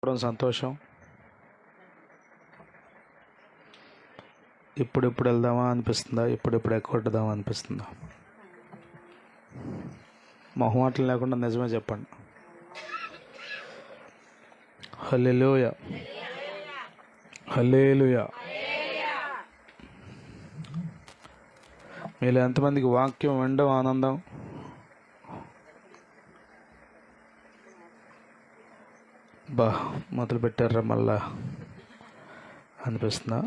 నవ్వుకోవడం సంతోషం. ఇప్పుడిప్పుడు వెళ్దామా అనిపిస్తుందా? ఇప్పుడిప్పుడు ఎక్కొట్టుదామా అనిపిస్తుందా? మొహమాటం లేకుండా నిజమే చెప్పండి. హల్లెలూయా, హల్లెలూయా. మీరు ఎంతమందికి వాక్యం వినడం ఆనందం? మొదలు పెట్టారా మళ్ళా అనిపిస్తుందా?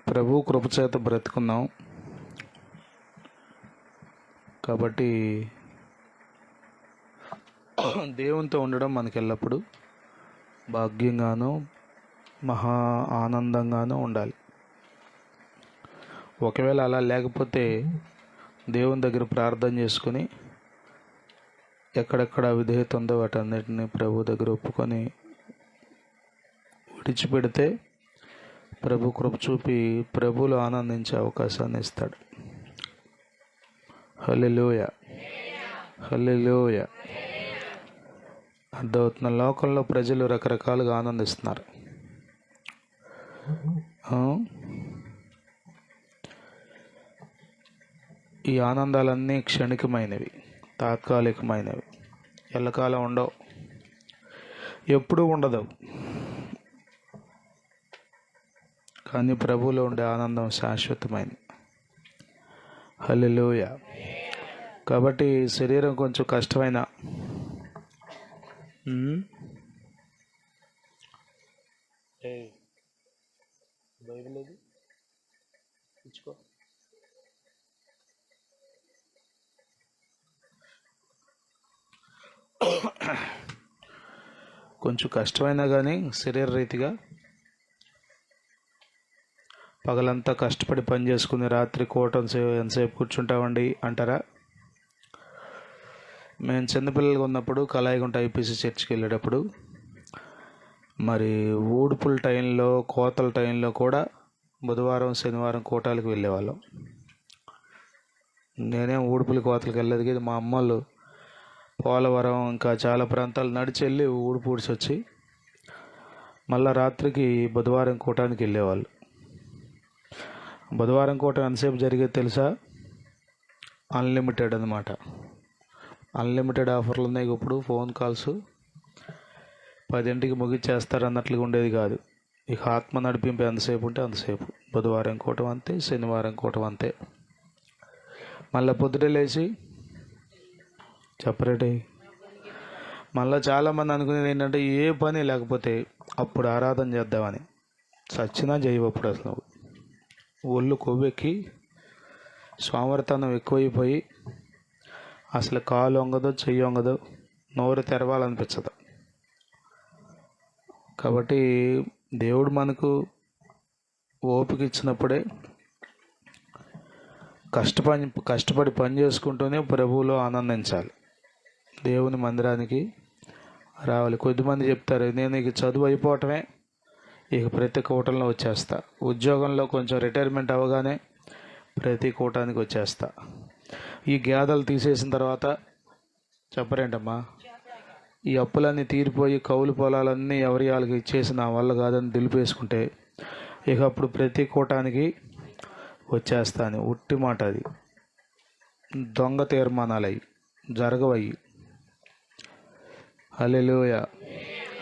ప్రభు కృపచేత బ్రతుకున్నాం కాబట్టి దేవునితో ఉండడం మనకి ఎల్లప్పుడూ భాగ్యంగానూ మహా ఆనందంగానూ ఉండాలి. ఒకవేళ అలా లేకపోతే దేవుని దగ్గర ప్రార్థన చేసుకుని ఎక్కడెక్కడ అవిధేయత ఉందో వాటన్నిటిని ప్రభు దగ్గర ఒప్పుకొని విడిచిపెడితే ప్రభు కృప చూపి ప్రభువులు ఆనందించే అవకాశాన్ని ఇస్తాడు. హల్లెలూయా, హల్లెలూయా. అర్థమవుతున్న లోకంలో ప్రజలు రకరకాలుగా ఆనందిస్తున్నారు. ఈ ఆనందాలన్నీ క్షణికమైనవి, తాత్కాలికమైనవి, ఎల్లకాలం ఉండవు, ఎప్పుడూ ఉండదు. కానీ ప్రభువులో ఉండే ఆనందం శాశ్వతమైనది. హల్లెలూయా. కాబట్టి శరీరం కొంచెం కష్టమైన బైబిల్ అది ఇచ్చుకో. కొంచెం కష్టమైనా కానీ శరీర రీతిగా పగలంతా కష్టపడి పని చేసుకుని రాత్రి ఎంతసేపు కూర్చుంటామండి అంటారా? మేము చిన్నపిల్లలుగా ఉన్నప్పుడు కలాయిగుంట ఐపీసీ చర్చికి వెళ్ళేటప్పుడు మరి ఊడుపుల టైంలో, కోతల టైంలో కూడా బుధవారం శనివారం కోటాలకు వెళ్ళేవాళ్ళం. నేనేం ఊడుపుల కోతలకు వెళ్ళలేదు కదా, మా అమ్మలు పోలవరం ఇంకా చాలా ప్రాంతాలు నడిచి వెళ్ళి ఊడుపు ఊడిచి వచ్చి మళ్ళీ రాత్రికి బుధవారం కోటానికి వెళ్ళేవాళ్ళు. బుధవారం కోట ఎంతసేపు జరిగేది తెలుసా? అన్లిమిటెడ్ అన్నమాట. అన్లిమిటెడ్ ఆఫర్లు ఉన్నాయి ఇప్పుడు. ఫోన్ కాల్స్ 10ంటికి ముగిచ్చేస్తారు అన్నట్లుగా ఉండేది కాదు. ఇక ఆత్మ నడిపింపు ఎంతసేపు ఉంటే అంతసేపు. బుధవారం కోటం అంతే, శనివారం కోటం అంతే. మళ్ళీ పొద్దుటే లేచి చెప్పరేటి మళ్ళీ చాలామంది అనుకునేది ఏంటంటే ఏ పని లేకపోతే అప్పుడు ఆరాధన చేద్దామని. సచ్చినా చేయవు అప్పుడు. అసలు ఒళ్ళు కొవ్వెక్కి సోమరితనం ఎక్కువైపోయి అసలు కాలు వంగదు, చెయ్యి వంగదు, నోరు తెరవాలనిపించదు. కాబట్టి దేవుడు మనకు ఓపిక ఇచ్చినప్పుడే కష్టపడి పని చేసుకుంటూనే ప్రభువులో ఆనందించాలి. దేవుని మందిరానికి రావాలి. కొద్దిమంది చెప్తారు, నేను ఇక చదువు అయిపోవటమే ఇక ప్రతి కూటంలో వచ్చేస్తా, ఉద్యోగంలో కొంచెం రిటైర్మెంట్ అవ్వగానే ప్రతి కూటానికి వచ్చేస్తా, ఈ గేదెలు తీసేసిన తర్వాత చెప్పరేంటమ్మా, ఈ అప్పులన్నీ తీరిపోయి కౌలు పొలాలన్నీ ఎవరి వాళ్ళకి ఇచ్చేసి నా వల్ల కాదని దులిపేసుకుంటే ఇక అప్పుడు ప్రతి కూటానికి వచ్చేస్తా అని ఉట్టి మాట. అది దొంగ తీర్మానాలు, అవి జరగవయ్యి. హల్లెలూయా,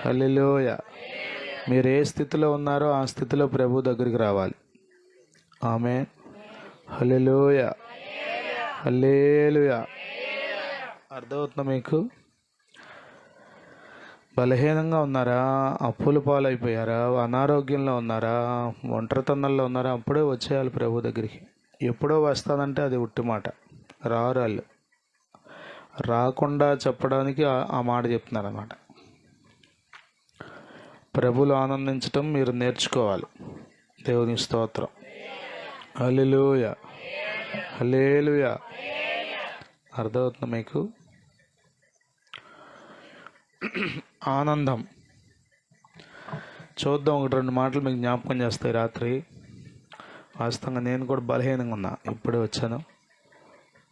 హల్లెలూయా. మీరు ఏ స్థితిలో ఉన్నారో ఆ స్థితిలో ప్రభు దగ్గరికి రావాలి. ఆమేన్. హల్లెలూయా, హల్లెలూయా. అర్థమవుతుందా మీకు? బలహీనంగా ఉన్నారా? అప్పుల పాలైపోయారా? అనారోగ్యంలో ఉన్నారా? ఒంటరితనంలో ఉన్నారా? అప్పుడే వచ్చేయాలి ప్రభు దగ్గరికి. ఎప్పుడో వస్తానంటే అది ఉట్టి మాట. రారాళ్ళు రాకుండా చెప్పడానికి ఆ మాట చెప్తున్నారు అన్నమాట. ప్రభువులు ఆనందించటం మీరు నేర్చుకోవాలి. దేవుని స్తోత్రం. హల్లెలూయా, హల్లెలూయా. అర్థమవుతుందా మీకు? ఆనందం చూద్దాం. 1-2 మాటలు మీకు జ్ఞాపకం చేస్తాయి. రాత్రి వాస్తవంగా నేను కూడా బలహీనంగా ఉన్నా, ఇప్పుడే వచ్చాను.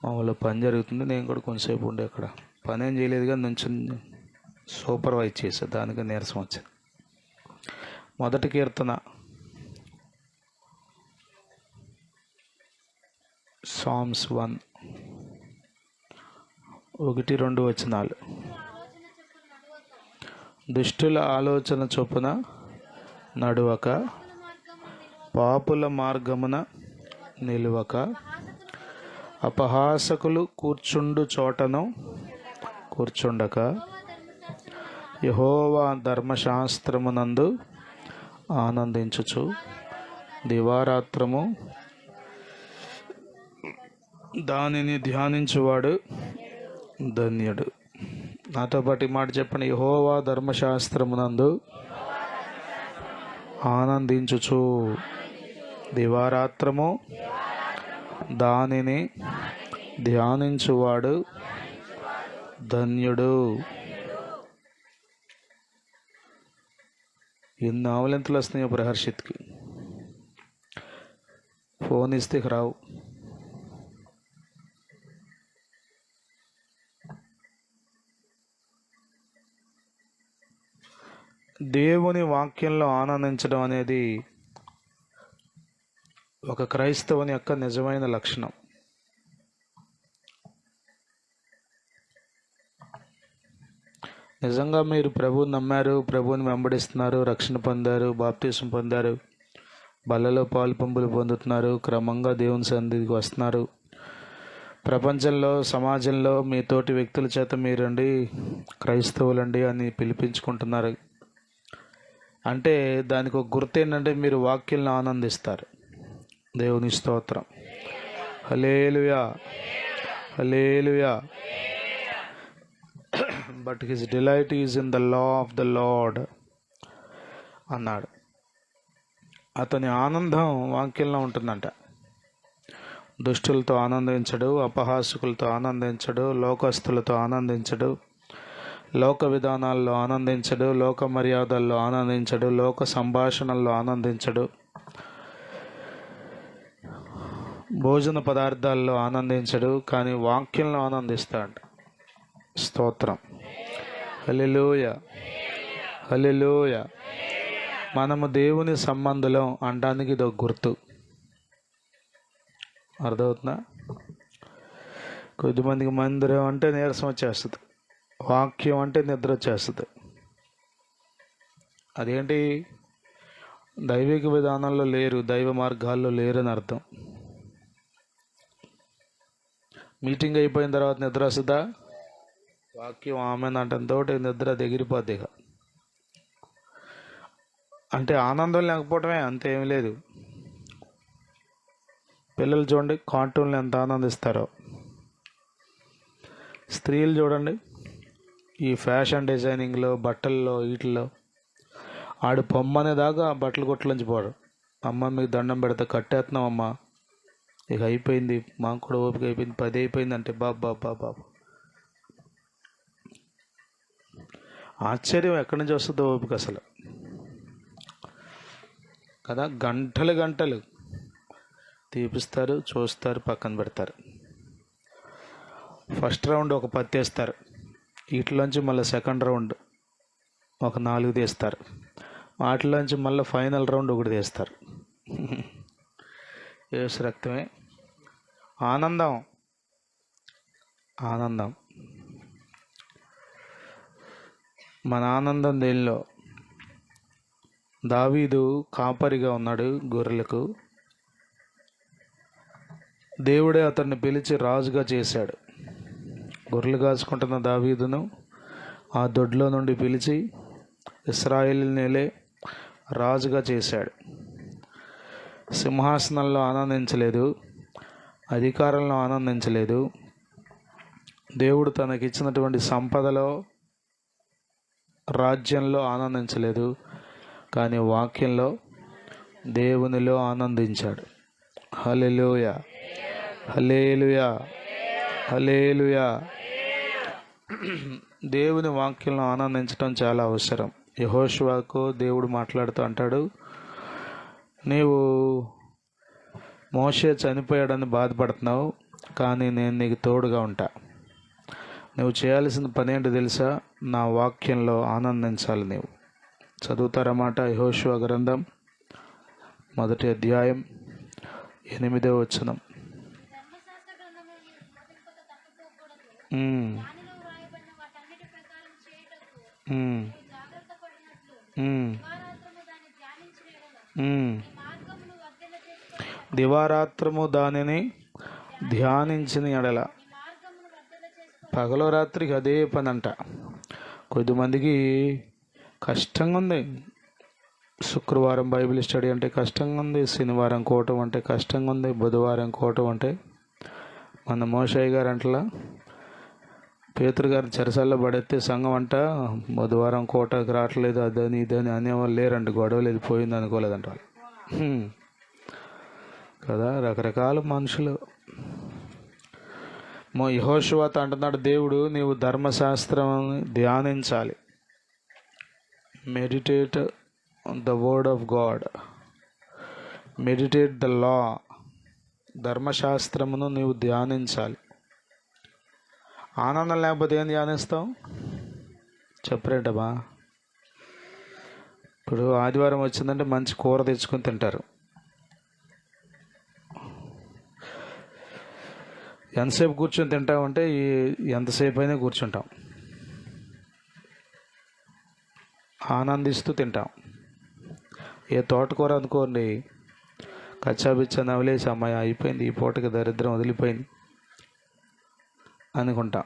మామూలు పని జరుగుతుంది, నేను కూడా కొంతసేపు ఉండే అక్కడ పని ఏం చేయలేదు కానీ నుంచి సూపర్వైజ్ చేసా, దానికి నీరసం వచ్చింది. మొదటి కీర్తన సామ్స్ 1, 1-2 వచనాలు. దుష్టుల ఆలోచన చొప్పున నడువక, పాపుల మార్గమున నిలువక, అపహాసకులు కూర్చుండు చోటను కూర్చుండక, యెహోవా ధర్మశాస్త్రమునందు ఆనందించుచు దివారాత్రము దానిని ధ్యానించువాడు ధన్యుడు. నాతో పాటు మాట చెప్పండి. యెహోవా ధర్మశాస్త్రమునందు ఆనందించుచు దివారాత్రము దానిని ధ్యానించువాడు ధన్యుడు. ఎన్ని ఆవులెంతలు వస్తున్నాయో ప్రహర్షిత్కి. ఫోన్ ఇస్తే రావు. దేవుని వాక్యంలో ఆనందించడం అనేది ఒక క్రైస్తవుని యొక్క నిజమైన లక్షణం. నిజంగా మీరు ప్రభువుని నమ్మారు, ప్రభువుని వెంబడిస్తున్నారు, రక్షణ పొందారు, బాప్తిసం పొందారు, బల్లలో పాలు పంపులు పొందుతున్నారు, క్రమంగా దేవుని సన్నిధికి వస్తున్నారు, ప్రపంచంలో సమాజంలో మీ తోటి వ్యక్తుల చేత మీరండి క్రైస్తవులండి అని పిలిపించుకుంటున్నారు అంటే దానికి ఒక గుర్తు ఏంటంటే మీరు వాక్యాలను ఆనందిస్తారు. దేవుని స్తోత్రం. Hallelujah, hallelujah. But his delight is in the law of the Lord అన్నాడు. అతని ఆనందం వాక్యంలో ఉంటుందంట. దుష్టులతో ఆనందించడు, అపహాసకులతో ఆనందించడు, లోకస్తులతో ఆనందించడు, లోక విధానాల్లో ఆనందించడు, లోక మర్యాదల్లో ఆనందించడు, లోక సంభాషణల్లో ఆనందించడు, భోజన పదార్థాల్లో ఆనందించడు, కానీ వాక్యంలో ఆనందిస్తాడు. స్తోత్రం. హల్లెలూయా, హల్లెలూయా. మనము దేవుని సంబంధులం అనడానికి ఇది ఒక గుర్తు. అర్థమవుతుందా? కొద్దిమందికి మందిరం అంటే నీరసం వచ్చేస్తుంది, వాక్యం అంటే నిద్ర వచ్చేస్తుంది. అదేంటి? దైవిక విధానంలో లేరు, దైవ మార్గాల్లో లేరని అర్థం. మీటింగ్ అయిపోయిన తర్వాత నిద్ర వస్తుందా? వాక్యం ఆమెనంటంతో నిద్ర ఎగిరిపోద్ది. అంటే ఆనందం లేకపోవటమే, అంతేమీ లేదు. పిల్లలు చూడండి, కార్టూన్లు ఎంత ఆనందిస్తారో. స్త్రీలు చూడండి, ఈ ఫ్యాషన్ డిజైనింగ్లో, బట్టల్లో, వీటిల్లో ఆడు పొమ్మనే దాకా బట్టలు కొట్టులోంచి పోడు. అమ్మ మీకు దండం పెడతా, కట్టేస్తున్నాం అమ్మ, ఇక అయిపోయింది, మాకు కూడా ఓపిక అయిపోయింది, 10 అయిపోయింది అంటే బాబా. ఆశ్చర్యం ఎక్కడి నుంచి వస్తుందో ఓపిక అసలు కదా. గంటలు గంటలు తీపిస్తారు, చూస్తారు, పక్కన పెడతారు. ఫస్ట్ రౌండ్ ఒక 10 వేస్తారు, వీటిలోంచి మళ్ళీ సెకండ్ రౌండ్ ఒక 4 తీస్తారు, వాటిలోంచి మళ్ళీ ఫైనల్ రౌండ్ 1 తీస్తారు. యేసు రక్తమే ఆనందం, ఆనందం. మన ఆనందం దేనిలో? దావీదు కాపరిగా ఉన్నాడు గొర్రెలకు. దేవుడే అతన్ని పిలిచి రాజుగా చేశాడు. గొర్రెలు కాచుకుంటున్న దావీదును ఆ దొడ్లో నుండి పిలిచి ఇశ్రాయేలునేలే రాజుగా చేశాడు. సింహాసనంలో ఆనందించలేదు, అధికారంలో ఆనందించలేదు, దేవుడు తనకిచ్చినటువంటి సంపదలో, రాజ్యంలో ఆనందించలేదు, కానీ వాక్యంలో, దేవునిలో ఆనందించాడు. హల్లెలూయా, హల్లెలూయా, హల్లెలూయా. దేవుని వాక్యంలో ఆనందించడం చాలా అవసరం. యెహోషువకు దేవుడు మాట్లాడుతూ అంటాడు, నీవు మోషే చనిపోయాడని బాధపడుతున్నావు, కానీ నేను నీకు తోడుగా ఉంటా. నువ్వు చేయాల్సిన పని ఏంటో తెలుసా? నా వాక్యంలో ఆనందించాలి. నీవు చదువుతారన్నమాట. యెహోషువ గ్రంథం 1వ అధ్యాయం 8వ వచనం. దివారాత్రము దానిని ధ్యానించిన ఎడల. పగలో రాత్రికి అదే పని అంట. కొద్దిమందికి కష్టంగా ఉంది. శుక్రవారం బైబిల్ స్టడీ అంటే కష్టంగా ఉంది, శనివారం కోవటం అంటే కష్టంగా ఉంది, బుధవారం కోవటం అంటే. మన మోషయ్య గారు అంటలా పేతురు గారిని చెరసాల్లో పడేస్తే సంఘం అంట బుధవారం కోటకు రావట్లేదు, అదని ఇదని అనేవాళ్ళు లేరంట. గొడవలు ఇది పోయింది అనుకోలేదంట కదా. రకరకాల మనుషులు. యెహోషువతో అంటున్నాడు దేవుడు, నీవు ధర్మశాస్త్రం ధ్యానించాలి. Meditate the word of God, meditate the law. ధర్మశాస్త్రమును నీవు ధ్యానించాలి. ఆనందం లేకపోతే ఏం ధ్యానిస్తావు? చెప్పరేటమ్మా. ఇప్పుడు ఆదివారం వచ్చిందంటే మంచి కూర తెచ్చుకొని తింటారు. ఎంతసేపు కూర్చొని తింటామంటే ఎంతసేపు అయినా కూర్చుంటాం, ఆనందిస్తూ తింటాం. ఏ తోటకూర అనుకోండి, కచ్చాబిచ్చా నవలేసి అమ్మాయి అయిపోయింది, ఈ పూటకి దరిద్రం వదిలిపోయింది అనుకుంటాం.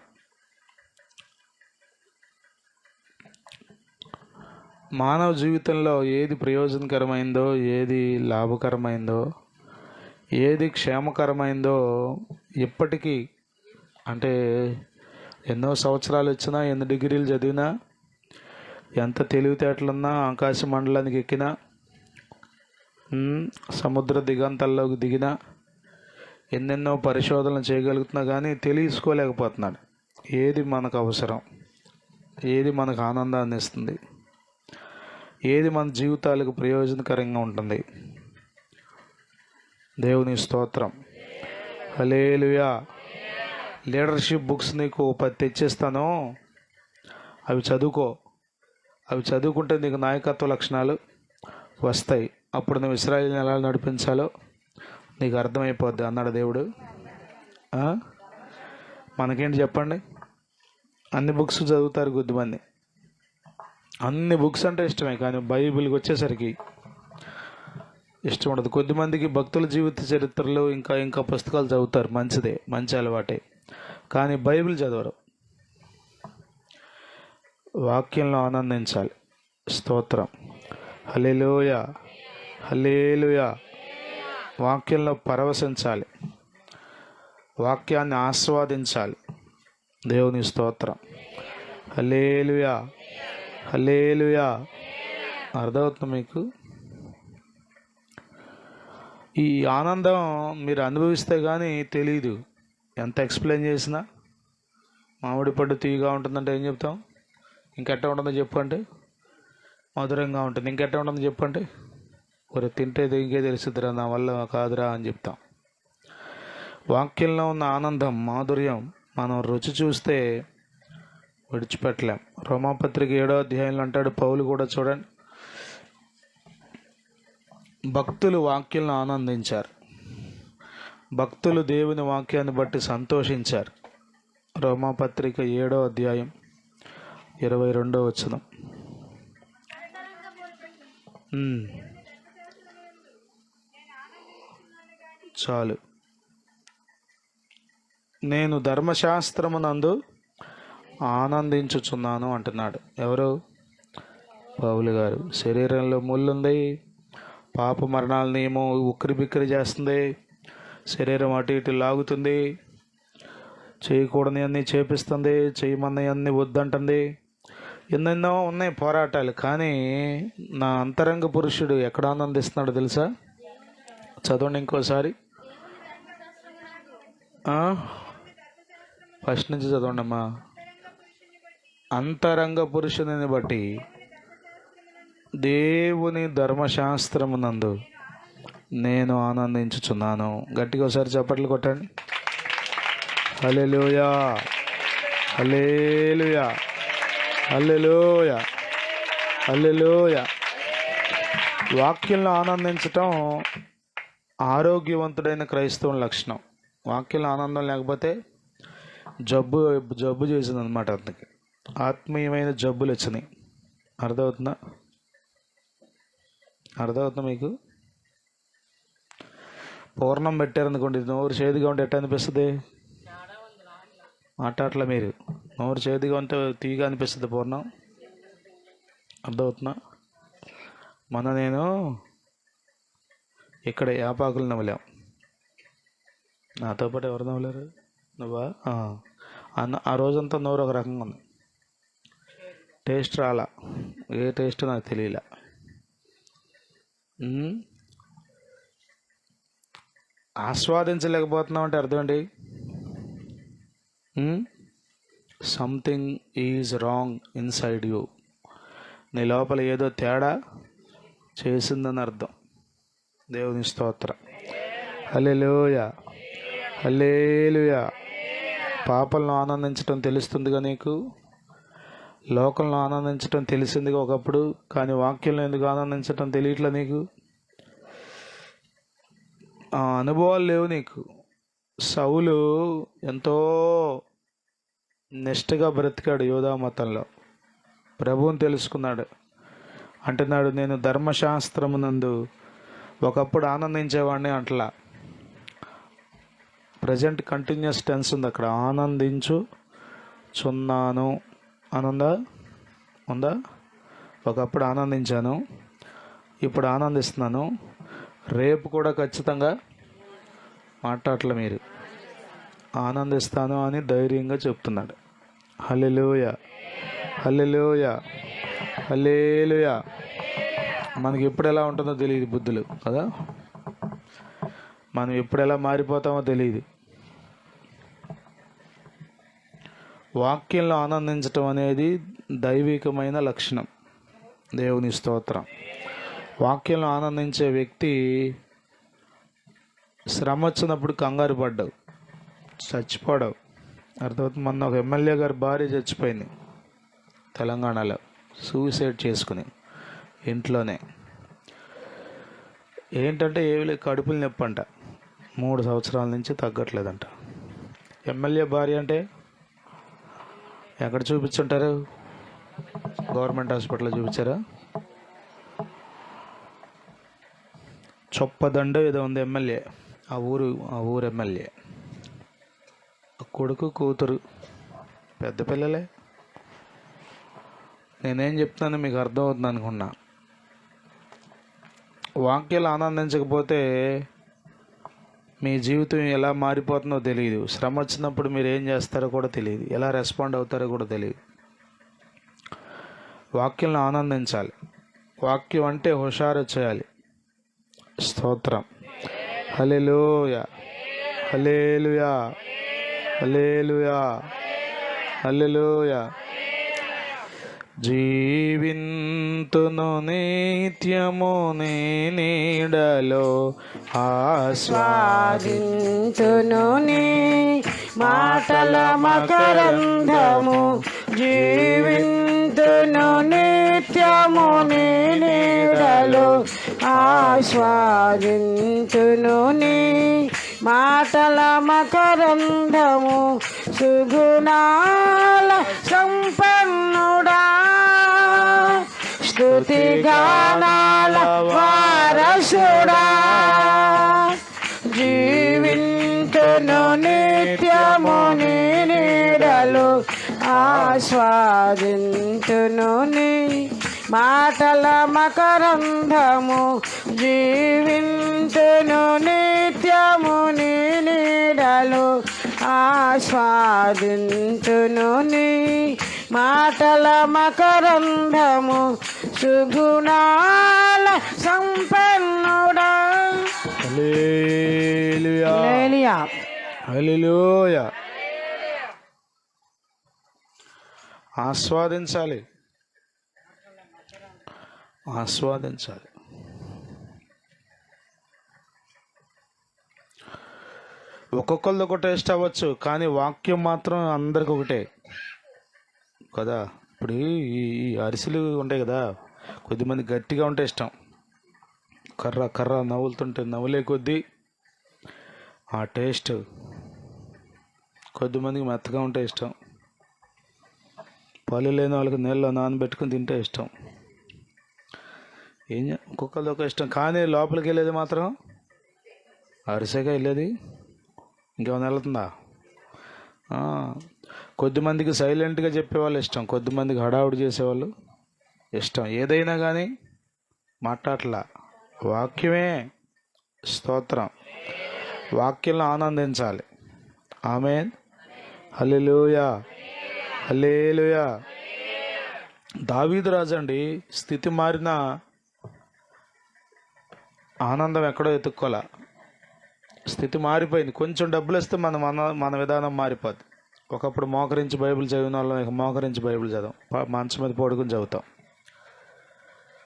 మానవ జీవితంలో ఏది ప్రయోజనకరమైందో, ఏది లాభకరమైందో, ఏది క్షేమకరమైందో ఇప్పటికీ, అంటే ఎన్నో సంవత్సరాలు వచ్చినా, ఎన్ని డిగ్రీలు చదివినా, ఎంత తెలివితేటలున్నా, ఆకాశ మండలానికి ఎక్కినా, సముద్ర దిగంతాల్లోకి దిగినా, ఎన్నెన్నో పరిశోధనలు చేయగలుగుతున్నా కానీ తెలుసుకోలేకపోతున్నాడు ఏది మనకు అవసరం, ఏది మనకు ఆనందాన్ని ఇస్తుంది, ఏది మన జీవితాలకు ప్రయోజనకరంగా ఉంటుంది. దేవుని స్తోత్రం. హల్లెలూయా. లీడర్షిప్ బుక్స్ నీకు 10 తెచ్చిస్తాను, అవి చదువుకో. అవి చదువుకుంటే నీకు నాయకత్వ లక్షణాలు వస్తాయి. అప్పుడు నువ్వు ఇశ్రాయేలుని ఎలా నడిపించాలో నీకు అర్థమైపోద్ది అన్నాడు దేవుడు. మనకేంటి చెప్పండి? అన్ని బుక్స్ చదువుతారు కొద్దిమంది. అన్ని బుక్స్ అంటే ఇష్టమే, కానీ బైబిల్కి వచ్చేసరికి ఇష్టం ఉండదు. కొద్దిమందికి భక్తుల జీవిత చరిత్రలు ఇంకా పుస్తకాలు చదువుతారు, మంచిదే, మంచి అలవాటే, కానీ బైబిల్ చదవరు. వాక్యంలో ఆనందించాలి. స్తోత్రం. హల్లెలూయా, హల్లెలూయా. వాక్యంలో పరవశించాలి, వాక్యాన్ని ఆస్వాదించాలి. దేవుని స్తోత్రం. హల్లెలూయా, హల్లెలూయా. అర్థమవుతుంది మీకు? ఈ ఆనందం మీరు అనుభవిస్తే కానీ తెలీదు. ఎంత ఎక్స్ప్లెయిన్ చేసినా. మామిడి పండు తీయగా ఉంటుందంటే ఏం చెప్తాం? ఇంకెట్టా ఉంటుందో చెప్పండి. మధురంగా ఉంటుంది. ఇంకెట్టా ఉంటుందో చెప్పండి. ఒక తింటే ఇంకే తెలుస్తుందిరా, నా వల్ల కాదురా అని చెప్తాం. వాక్యంలో ఉన్న ఆనందం, మాధుర్యం మనం రుచి చూస్తే విడిచిపెట్టలేం. రోమాపత్రిక 7వ అధ్యాయంలో అంటాడు పౌలు కూడా, చూడండి, భక్తులు వాక్యాలను ఆనందించారు, భక్తులు దేవుని వాక్యాన్ని బట్టి సంతోషించారు. రోమాపత్రిక 7వ అధ్యాయం 22వ వచనం. చాలు. నేను ధర్మశాస్త్రమునందు ఆనందించుచున్నాను అంటున్నాడు. ఎవరు? పౌలు గారు. శరీరంలో ముళ్ళుంది, పాప మరణాలని ఏమో ఉక్కిరి బిక్కిరి చేస్తుంది, శరీరం అటు ఇటు లాగుతుంది, చేయకూడని అన్నీ చేపిస్తుంది, చేయమన్నవి అన్నీ వద్దంటుంది, ఎన్నెన్నో ఉన్నాయి పోరాటాలు. కానీ నా అంతరంగ పురుషుడు ఎక్కడ ఆనందిస్తున్నాడు తెలుసా? చదవండి ఇంకోసారి, ఫస్ట్ నుంచి చదవండి అమ్మా. అంతరంగ పురుషుని బట్టి దేవుని ధర్మశాస్త్రమునందు నేను ఆనందించుచున్నాను. గట్టిగా ఒకసారి చప్పట్లు కొట్టండి. హల్లెలూయా, హల్లెలూయా, హల్లెలూయా, హల్లెలూయా. వాక్యంలో ఆనందించటం ఆరోగ్యవంతుడైన క్రైస్తవుని లక్షణం. వాక్యంలో ఆనందం లేకపోతే జబ్బు చేసింది అనమాట. అతనికి ఆత్మీయమైన జబ్బులు వచ్చినాయి. అర్థమవుతుందా మీకు? పూర్ణం పెట్టారనుకోండి, నోరు చేదుగా ఉంటే ఎట్లా అనిపిస్తుంది? మాట్లాడలే మీరు. నోరు చేదుగా ఉంటే తీగా అనిపిస్తుంది పూర్ణం. అర్థమవుతుందా? నేను ఇక్కడ యాపాకులు నవ్వలేం. నాతో పాటు ఎవరు నవ్వలేరు? నువ్వా? ఆ రోజంతా నోరు ఒక రకంగా ఉంది, టేస్ట్ రాలా. ఏ టేస్ట్ నాకు తెలియలే. ఆస్వాదించలేకపోతున్నావు అంటే అర్థం ఏంటి? Something is wrong inside you. నీ లోపల ఏదో తేడా చేసిందని అర్థం. దేవుని స్తోత్రం. హల్లెలూయా, హల్లెలూయా. పాపలను ఆనందించటం తెలుస్తుందిగా నీకు, లోకంలో ఆనందించటం తెలిసిందిగా ఒకప్పుడు, కానీ వాక్యంలో ఎందుకు ఆనందించటం తెలియట్లే నీకు? ఆ అనుభవాలు లేవు నీకు. సౌలు ఎంతో నిష్ఠగా బ్రతికాడు యోధా మతంలో, ప్రభువుని తెలుసుకున్నాడు. అంటున్నాడు, నేను ధర్మశాస్త్రమునందు ఒకప్పుడు ఆనందించేవాడిని అంటలా. ప్రజెంట్ కంటిన్యూస్ టెన్స్ ఉంది అక్కడ. ఆనందించుచున్నాను అని ఉందా? ఒకప్పుడు ఆనందించాను, ఇప్పుడు ఆనందిస్తున్నాను, రేపు కూడా ఖచ్చితంగా మాట్లాడలే మీరు. ఆనందిస్తాను అని ధైర్యంగా చెప్తున్నాడు. హల్లెలూయా, హల్లెలూయా, హల్లెలూయా. మనకి ఎప్పుడు ఎలా ఉంటుందో తెలియదు బుద్ధులు కదా. మనం ఎప్పుడు ఎలా మారిపోతామో తెలియదు. వాక్యంలో ఆనందించటం అనేది దైవికమైన లక్షణం. దేవుని స్తోత్రం. వాక్యంలో ఆనందించే వ్యక్తి శ్రమ వచ్చినప్పుడు కంగారు పడ్డావు, చచ్చిపోడావు. అర్థమవుతుంది. మొన్న ఒక ఎమ్మెల్యే గారి భార్య చచ్చిపోయింది తెలంగాణలో, సూసైడ్ చేసుకుని ఇంట్లోనే. ఏంటంటే కడుపులు నొప్పి అంట, 3 సంవత్సరాల నుంచి తగ్గట్లేదంట. ఎమ్మెల్యే భార్య అంటే ఎక్కడ చూపించుంటారు? గవర్నమెంట్ హాస్పిటల్లో చూపించారా? చొప్పదండ ఏదో ఉంది ఎమ్మెల్యే, ఆ ఊరు ఎమ్మెల్యే. కొడుకు కూతురు పెద్ద పిల్లలే. నేనేం చెప్తున్నాను మీకు అర్థమవుతుంది అనుకున్నా. వాక్యాలు ఆనందించకపోతే మీ జీవితం ఎలా మారిపోతుందో తెలియదు. శ్రమ వచ్చినప్పుడు మీరు ఏం చేస్తారో కూడా తెలియదు, ఎలా రెస్పాండ్ అవుతారో కూడా తెలియదు. వాక్యంలో ఆనందించాలి. వాక్యం అంటే హుషారు చేయాలి. స్తోత్రం. హల్లెలూయా, హల్లెలూయా, హల్లెలూయా, హల్లెలూయా. జీవింతును నిత్యము నీ నీడలో, ఆస్వాదింతును నీ మాటల మకరంధము. జీవింతును నిత్యము నీ నీడలో, ఆస్వాదింతును నీ మాటల మకరంధము. సుగుణాల సంపన్నుడా, స్తుతి గానాల వారసుడా, జీవింతును నిత్యము నీ నీడలో, ఆస్వాదింతును నీ మాటల మకరంధము. జీవింతును నిత్యము నీ నీడలో, ఆస్వాదింతును నీ మాటల మకరంధము. సుగుణాల సంపన్నుడా. హల్లెలూయా, హల్లెలూయా. ఆస్వాదించాలి, ఆస్వాదించాలి. ఒక్కొక్కరిది ఒక టేస్ట్ అవ్వచ్చు, కానీ వాక్యం మాత్రం అందరికి ఒకటే కదా. ఇప్పుడు ఈ అరిసెలు ఉంటాయి కదా, కొద్దిమంది గట్టిగా ఉంటే ఇష్టం, కర్ర కర్ర నవ్వులుతుంటే నవ్వులే కొద్దీ ఆ టేస్ట్. కొద్దిమందికి మెత్తగా ఉంటే ఇష్టం, పళ్ళు లేని వాళ్ళకి నీళ్ళలో నానబెట్టుకుని తింటే ఇష్టం. ఒక్కొక్కరిది ఒక ఇష్టం, కానీ లోపలికి వెళ్ళేది మాత్రం అరిసెగా వెళ్ళేది. ఇంకేమైనా వెళ్తుందా? కొద్దిమందికి సైలెంట్గా చెప్పేవాళ్ళు ఇష్టం, కొద్దిమందికి హడావుడి చేసేవాళ్ళు ఇష్టం. ఏదైనా కానీ మాట్లాడలా, వాక్యమే స్తోత్రం. వాక్యంలో ఆనందించాలి. ఆమేన్, హల్లెలూయా, హల్లెలూయా. దావీదు రాజు అండి, స్థితి మారిన ఆనందం ఎక్కడో ఎత్తుక్కోలే. స్థితి మారిపోయింది. కొంచెం డబ్బులు ఇస్తే మన విధానం మారిపోద్ది. ఒకప్పుడు మోకరించి బైబిల్ చదివిన వాళ్ళం, ఇక మోకరించి బైబిల్ చదవం, మంచం మీద పడుకుని చదువుతాం.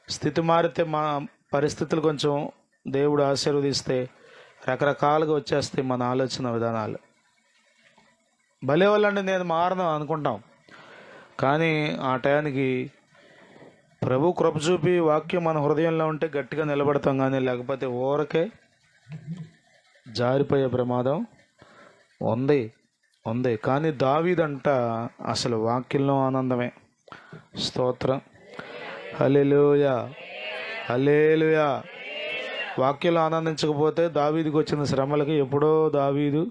స్థితి మారితే మా పరిస్థితులు కొంచెం దేవుడు ఆశీర్వదిస్తే రకరకాలుగా వచ్చేస్తాయి మన ఆలోచన విధానాలు. భలే వాళ్ళండి, నేను మారను అనుకుంటాం, కానీ ఆ టయానికి ప్రభు కృప చూపి వాక్యం మన హృదయంలో ఉంటే గట్టిగా నిలబడతాం, కానీ లేకపోతే ఊరకే జారిపోయే ప్రమాదం ఉంది. కానీ దావీదంట అసలు వాక్యంలో ఆనందమే. స్తోత్రం, హల్లెలూయా, హల్లెలూయా. వాక్యంలో ఆనందించకపోతే దావీదుకి వచ్చిన శ్రమలకి ఎప్పుడో దావీదు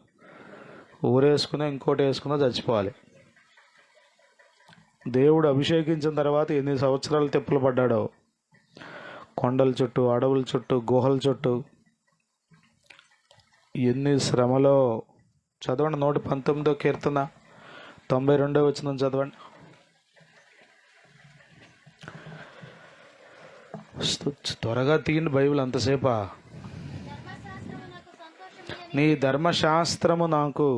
ఊరేసుకున్నా ఇంకోటి వేసుకున్నా చచ్చిపోవాలి. దేవుడు అభిషేకించిన తర్వాత ఎన్ని సంవత్సరాలు తిప్పలు పడ్డాడో, కొండల చుట్టూ, అడవుల చుట్టూ, గుహల చుట్టూ, ఎన్ని శ్రమలో. చదవండి 119వ కీర్తన 92వ వచనం చదవండి. త్వరగా తీయండి బైబిల్, అంతసేపా? నీ ధర్మశాస్త్రము నాకు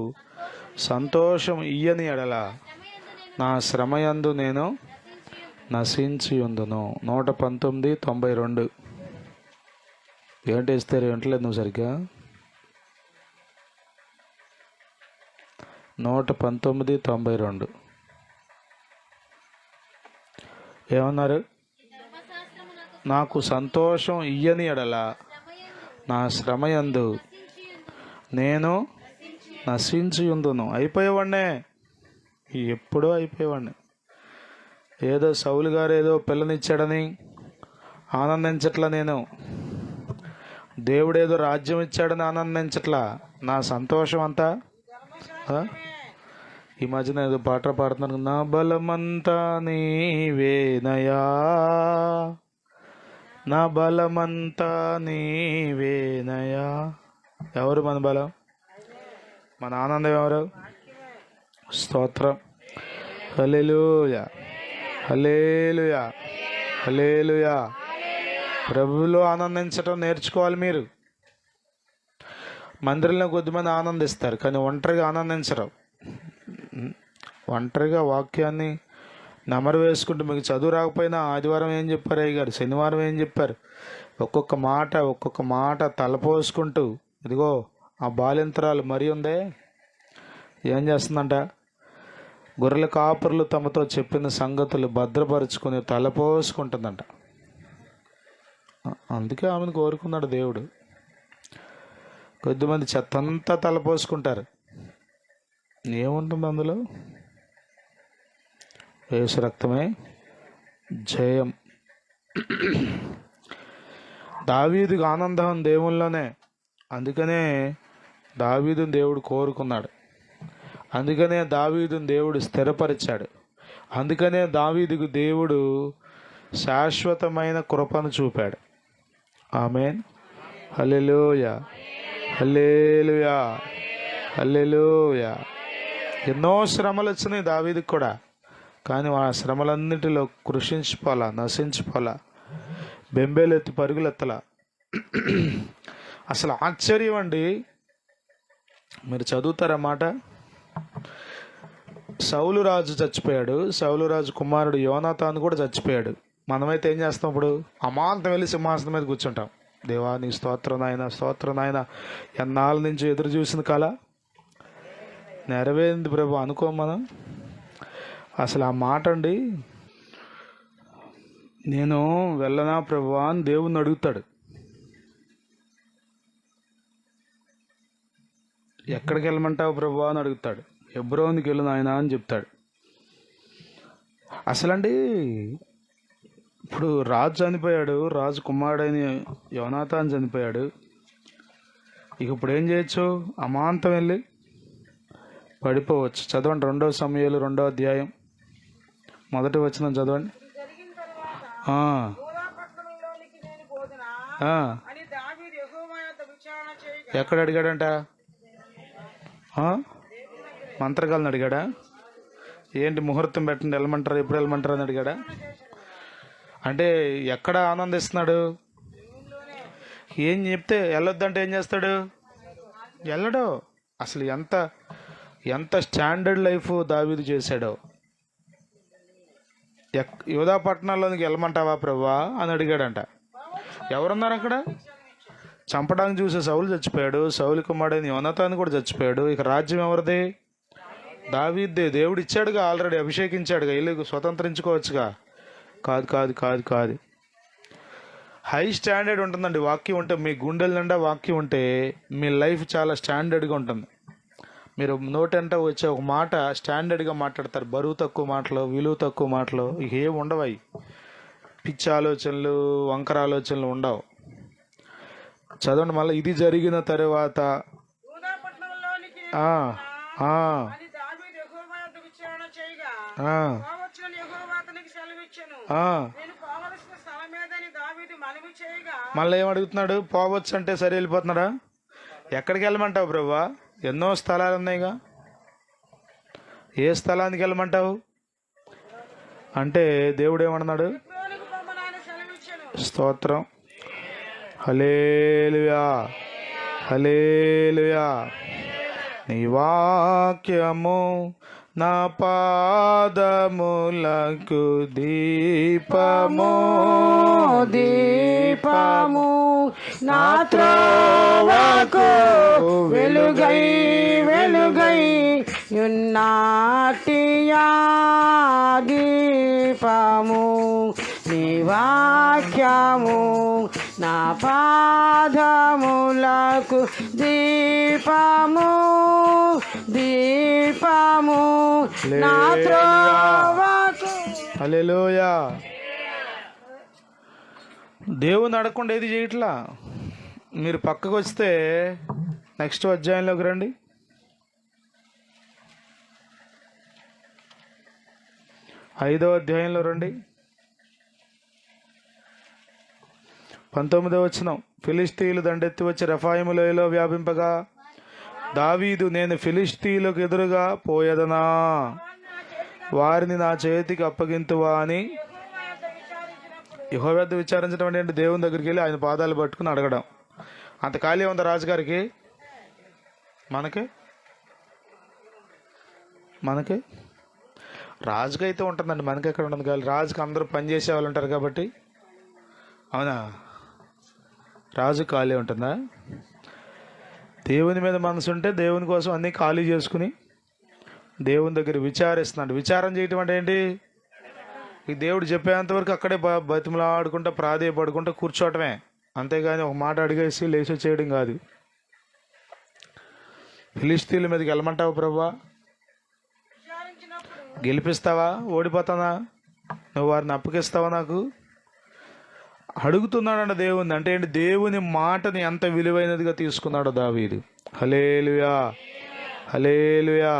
సంతోషం ఇయ్యని ఎడల నా శ్రమయందు నేను నశించి ఉందును. 119:92. ఏంటి ఇస్తారు? వింటలేదు నువ్వు సరిగ్గా. 119:92 ఏమన్నారు? నాకు సంతోషం ఇయ్యని ఎడల నా శ్రమయందు నేను నశించి ఉందును. అయిపోయేవాడినే, ఎప్పుడో అయిపోయేవాడిని. ఏదో సౌలు గారు ఏదో పిల్లనిచ్చాడని ఆనందించట్లా నేను, దేవుడేదో రాజ్యం ఇచ్చాడని ఆనందించట్లా. నా సంతోషం అంతా ఈ మధ్యన ఏదో పాట పాడుతున్నాను, నా బలమంతా నీవేనయా, నా బలమంతా నీవేనయా. ఎవరు మన బలం? మన ఆనందం ఎవరు? స్తోత్రం, హల్లెలూయా, హల్లెలూయా, హల్లెలూయా. ప్రభువులో ఆనందించటం నేర్చుకోవాలి మీరు. మందిరంలో కొద్దిమంది ఆనందిస్తారు, కానీ ఒంటరిగా ఆనందించరు. ఒంటరిగా వాక్యాన్ని నెమరు వేసుకుంటూ, మీకు చదువు రాకపోయినా ఆదివారం ఏం చెప్పారు అయ్య గారు, శనివారం ఏం చెప్పారు, ఒక్కొక్క మాట తలపోసుకుంటూ, ఇదిగో ఆ బాలింతరాలు మరి ఉందే ఏం చేస్తుందంట, గొర్రెల కాపరులు తమతో చెప్పిన సంగతులు భద్రపరుచుకొని తలపోసుకుంటుందంట. అందుకే ఆమెను కోరుకున్నాడు దేవుడు. కొద్దిమంది చెత్తంతా తలపోసుకుంటారు, ఏముంటుంది అందులో? యేసు రక్తమే జయం. దావీదుకి ఆనందం దేవుల్లోనే. అందుకనే దావీదుని దేవుడు కోరుకున్నాడు, అందుకనే దావీదుని దేవుడు స్థిరపరిచాడు, అందుకనే దావీదుకు దేవుడు శాశ్వతమైన కృపను చూపాడు. ఆమేన్, హల్లెలూయా, హల్లెలూయా, హల్లెలూయా. ఎన్నో శ్రమలు వచ్చినాయి దావీదుకు కూడా, కానీ ఆ శ్రమలన్నిటిలో కృషించిపోలా, నశించిపోలా, బెంబేలెత్తి పరుగులెత్తలా. అసలు ఆశ్చర్యం అండి. మీరు చదువుతారన్నమాట. సౌలు రాజు చచ్చిపోయాడు, సౌలు రాజు కుమారుడు యోనాతాను కూడా చచ్చిపోయాడు. మనమైతే ఏం చేస్తాం? ఇప్పుడు అమాంతం వెళ్ళి సింహాసనం మీద కూర్చుంటాం. దేవా నీ స్తోత్రం నాయన, స్తోత్రం నాయన, ఎన్నాళ్ళ నుంచి ఎదురు చూసిన కళ నెరవేరింది ప్రభు అనుకో మనం. అసలు ఆ మాట అండి, నేను వెళ్ళనా ప్రభు అని దేవుణ్ణి అడుగుతాడు. ఎక్కడికి వెళ్ళమంటావు ప్రభు అని అడుగుతాడు. హెబ్రోనుకి వెళ్ళు నాయన అని చెప్తాడు. అసలండి ఇప్పుడు రాజు చనిపోయాడు, రాజు కుమారుడైన యోనాతాన్ చనిపోయాడు. ఇక ఇప్పుడు ఏం చేయొచ్చు? అమాంతం వెళ్ళి పడిపోవచ్చు. చదవండి 2 సమూయేలు 2వ అధ్యాయం 1వ వచనం చదవండి. ఎక్కడ అడిగాడంట? మంత్రగాళ్ళని అడిగాడా? ఏంటి ముహూర్తం పెట్టండి వెళ్ళమంటారా, ఎప్పుడు వెళ్ళమంటారా అని అడిగాడా? అంటే ఎక్కడ ఆనందిస్తున్నాడు? ఏం చెప్తే వెళ్ళొద్దంటే ఏం చేస్తాడు? వెళ్ళడు. అసలు ఎంత ఎంత స్టాండర్డ్ లైఫ్ దావీదు చేశాడో. యోధా పట్టణాల్లోనికి వెళ్ళమంటావా ప్రభువా అని అడిగాడంట. ఎవరున్నారు అక్కడ? చంపడానికి చూసే సౌలు చచ్చిపోయాడు, సౌలు కుమారుడైన యోనాతాను కూడా చచ్చిపోయాడు. ఇక రాజ్యం ఎవరిది? దావీదే. దేవుడు ఇచ్చాడుగా, ఆల్రెడీ అభిషేకించాడుగా, ఇల్లు స్వతంత్రించుకోవచ్చుగా. కాదు కాదు కాదు కాదు. హై స్టాండర్డ్ ఉంటుందండి వాక్యం ఉంటే. మీ గుండెల నిండా వాక్యం ఉంటే మీ లైఫ్ చాలా స్టాండర్డ్గా ఉంటుంది. మీరు నోటంట వచ్చే ఒక మాట స్టాండర్డ్గా మాట్లాడతారు. బరువు తక్కువ మాటలు, విలువ తక్కువ మాటలు ఇక ఏమి ఉండవు. అవి పిచ్చి ఆలోచనలు, వంకర ఆలోచనలు ఉండవు. చదవండి మళ్ళీ. ఇది జరిగిన తర్వాత మళ్ళీ ఏమడుగుతున్నాడు? పోవచ్చు అంటే సరే వెళ్ళిపోతున్నాడా? ఎక్కడికి వెళ్ళమంటావు ప్రభువా? ఎన్నో స్థలాలు ఉన్నాయిగా, ఏ స్థలానికి వెళ్ళమంటావు అంటే దేవుడు ఏమన్నాడు? స్తోత్రం, హల్లెలూయా హల్లెలూయా. నీ వాక్యము నా పాదములకు దీపము, దీపము నా త్రోవకు వెలుగై వెలుగై యున్నాటియా దీపము. నీ వాక్యము నా పాదములకు దీపము, దీపము నా త్రోవకు. హల్లెలూయా. దేవుని అడగకుండా ఏది చేయట్లా. మీరు పక్కకు వస్తే నెక్స్ట్ అధ్యాయంలోకి రండి. 5వ అధ్యాయంలో రండి. 19వ వచనం. ఫిలిష్తీయులు దండెత్తి వచ్చి రెఫాయిము లోయలో వ్యాపింపగా దావీదు, నేను ఫిలిష్తీయులకు ఎదురుగా పోయేదనా, వారిని నా చేతికి అప్పగింతువా అని యెహోవా వద్ద విచారించడం అంటే దేవుని దగ్గరికి వెళ్ళి ఆయన పాదాలు పట్టుకుని అడగడం. అంత ఖాళీ ఉందా రాజుగారికి? మనకి రాజుకి అయితే ఉంటుందండి, మనకి ఎక్కడ ఉండదు. కానీ రాజుకి అందరూ పనిచేసే వాళ్ళు ఉంటారు కాబట్టి. అవునా? రాజు ఖాళీ ఉంటుందా? దేవుని మీద మనసు ఉంటే దేవుని కోసం అన్నీ ఖాళీ చేసుకుని దేవుని దగ్గర విచారిస్తున్నాడు. విచారం చేయటం అంటే ఏంటి? ఈ దేవుడు చెప్పేంతవరకు అక్కడే బతిమలాడుకుంటా ప్రాధేయపడుకుంటా కూర్చోవటమే, అంతేగాని ఒక మాట అడిగేసి లేచి చేయడం కాదు. ఫిలిష్తీయుల మీదకి వెళ్ళమంటావా ప్రభువా? గెలిపిస్తావా? ఓడిపోతానా? నువ్వు వారిని అప్పగిస్తావా నాకు? అడుగుతున్నాడంట దేవుని. అంటే ఏంటి? దేవుని మాటని ఎంత విలువైనదిగా తీసుకున్నాడో దావీదు. హల్లెలూయా హల్లెలూయా.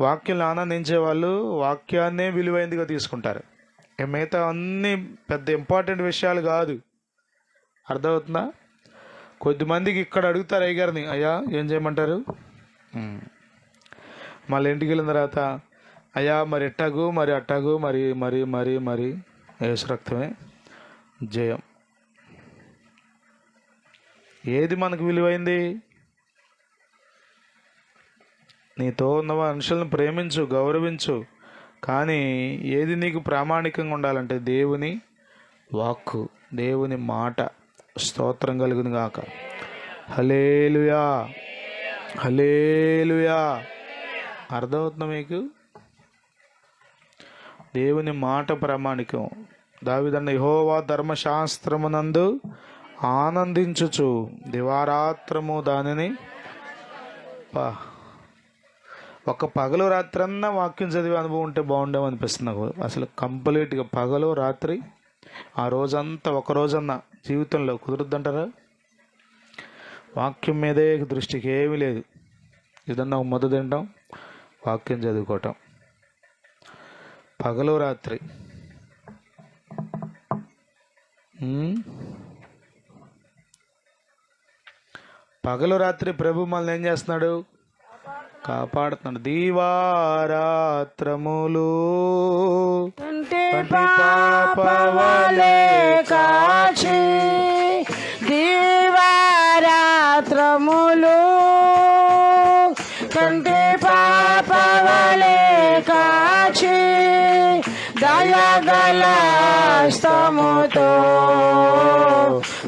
వాక్యాన్ని ఆనందించే వాళ్ళు వాక్యాన్నే విలువైనదిగా తీసుకుంటారు. మిగతా అన్నీ పెద్ద ఇంపార్టెంట్ విషయాలు కాదు. అర్థమవుతుందా? కొద్దిమందికి ఇక్కడ అడుగుతారు అయ్యగారిని, అయ్యా ఏం చేయమంటారు? మళ్ళీ ఇంటికి వెళ్ళిన తర్వాత అయ్యా మరి ఎట్టాగు మరి అట్టాగు మరి మరి మరి మరి యేసు రక్తమే జయం. ఏది మనకు విలువైంది? నీతో ఉన్న మనుషులను ప్రేమించు, గౌరవించు, కానీ ఏది నీకు ప్రామాణికంగా ఉండాలంటే దేవుని వాక్కు, దేవుని మాట, స్తోత్రం కలుగును గాక. హల్లెలూయా, హల్లెలూయా. అర్థమవుతుందా మీకు? దేవుని మాట ప్రామాణికం. దావీదన్న యెహోవా ధర్మశాస్త్రమునందు ఆనందించుచు దివారాత్రము దానిని ఒక పగలు రాత్రన్నా వాక్యం చదివే అనుభవం ఉంటే బాగుండేమనిపిస్తుంది నాకు. అసలు కంప్లీట్గా పగలు రాత్రి ఆ రోజంతా ఒక రోజన్నా జీవితంలో కుదురుద్దంటారా? వాక్యం మీదే దృష్టికి ఏమీ లేదు. ఏదన్నా మొదలు తింటాం, వాక్యం చదువుకోవటం, పగలు రాత్రి. పగలు రాత్రి ప్రభు మనల్ని ఏం చేస్తున్నాడు? కాపాడుతున్నాడు. దీవారాత్రములు కంటి పాపవలే కాచి దీవారాత్రములు కంటి పాపవలే కాచి దయగల స్తముతో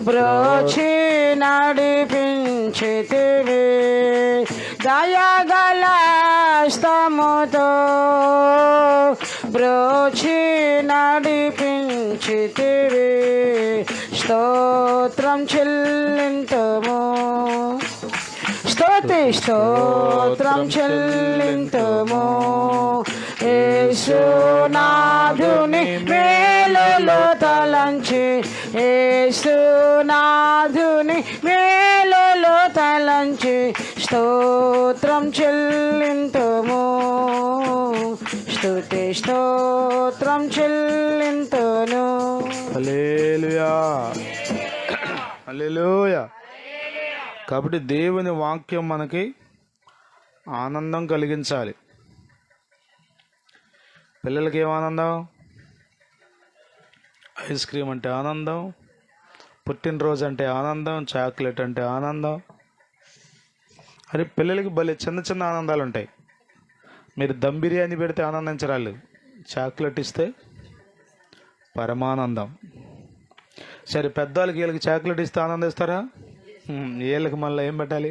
బ్రోచి నడిపించితివి, దయగల స్తముతో బ్రోచి నడిపించితివి. స్తోత్రం చెల్లింతుము, స్తోత్రం చెల్లింతుము. యేసునాథుని మేలులు తలంచి, యేసునాథుని మేలులు తలంచి స్తోత్రం చెల్లింతుము. స్తోత్రం చెల్లింతును. హల్లెలూయా, హల్లెలూయా. కాబట్టి దేవుని వాక్యం మనకి ఆనందం కలిగించాలి. పిల్లలకి ఏం ఆనందం? ఐస్ క్రీమ్ అంటే ఆనందం, పుట్టినరోజు అంటే ఆనందం, చాక్లెట్ అంటే ఆనందం. అరే పిల్లలకి భలే చిన్న చిన్న ఆనందాలు ఉంటాయి. మీరు దమ్ బిర్యానీ పెడితే ఆనందించరాళ్ళు, చాక్లెట్ ఇస్తే పరమానందం. సరే పెద్దవాళ్ళకి వీళ్ళకి చాక్లెట్ ఇస్తే ఆనందిస్తారా? వీళ్ళకి మళ్ళీ ఏం పెట్టాలి?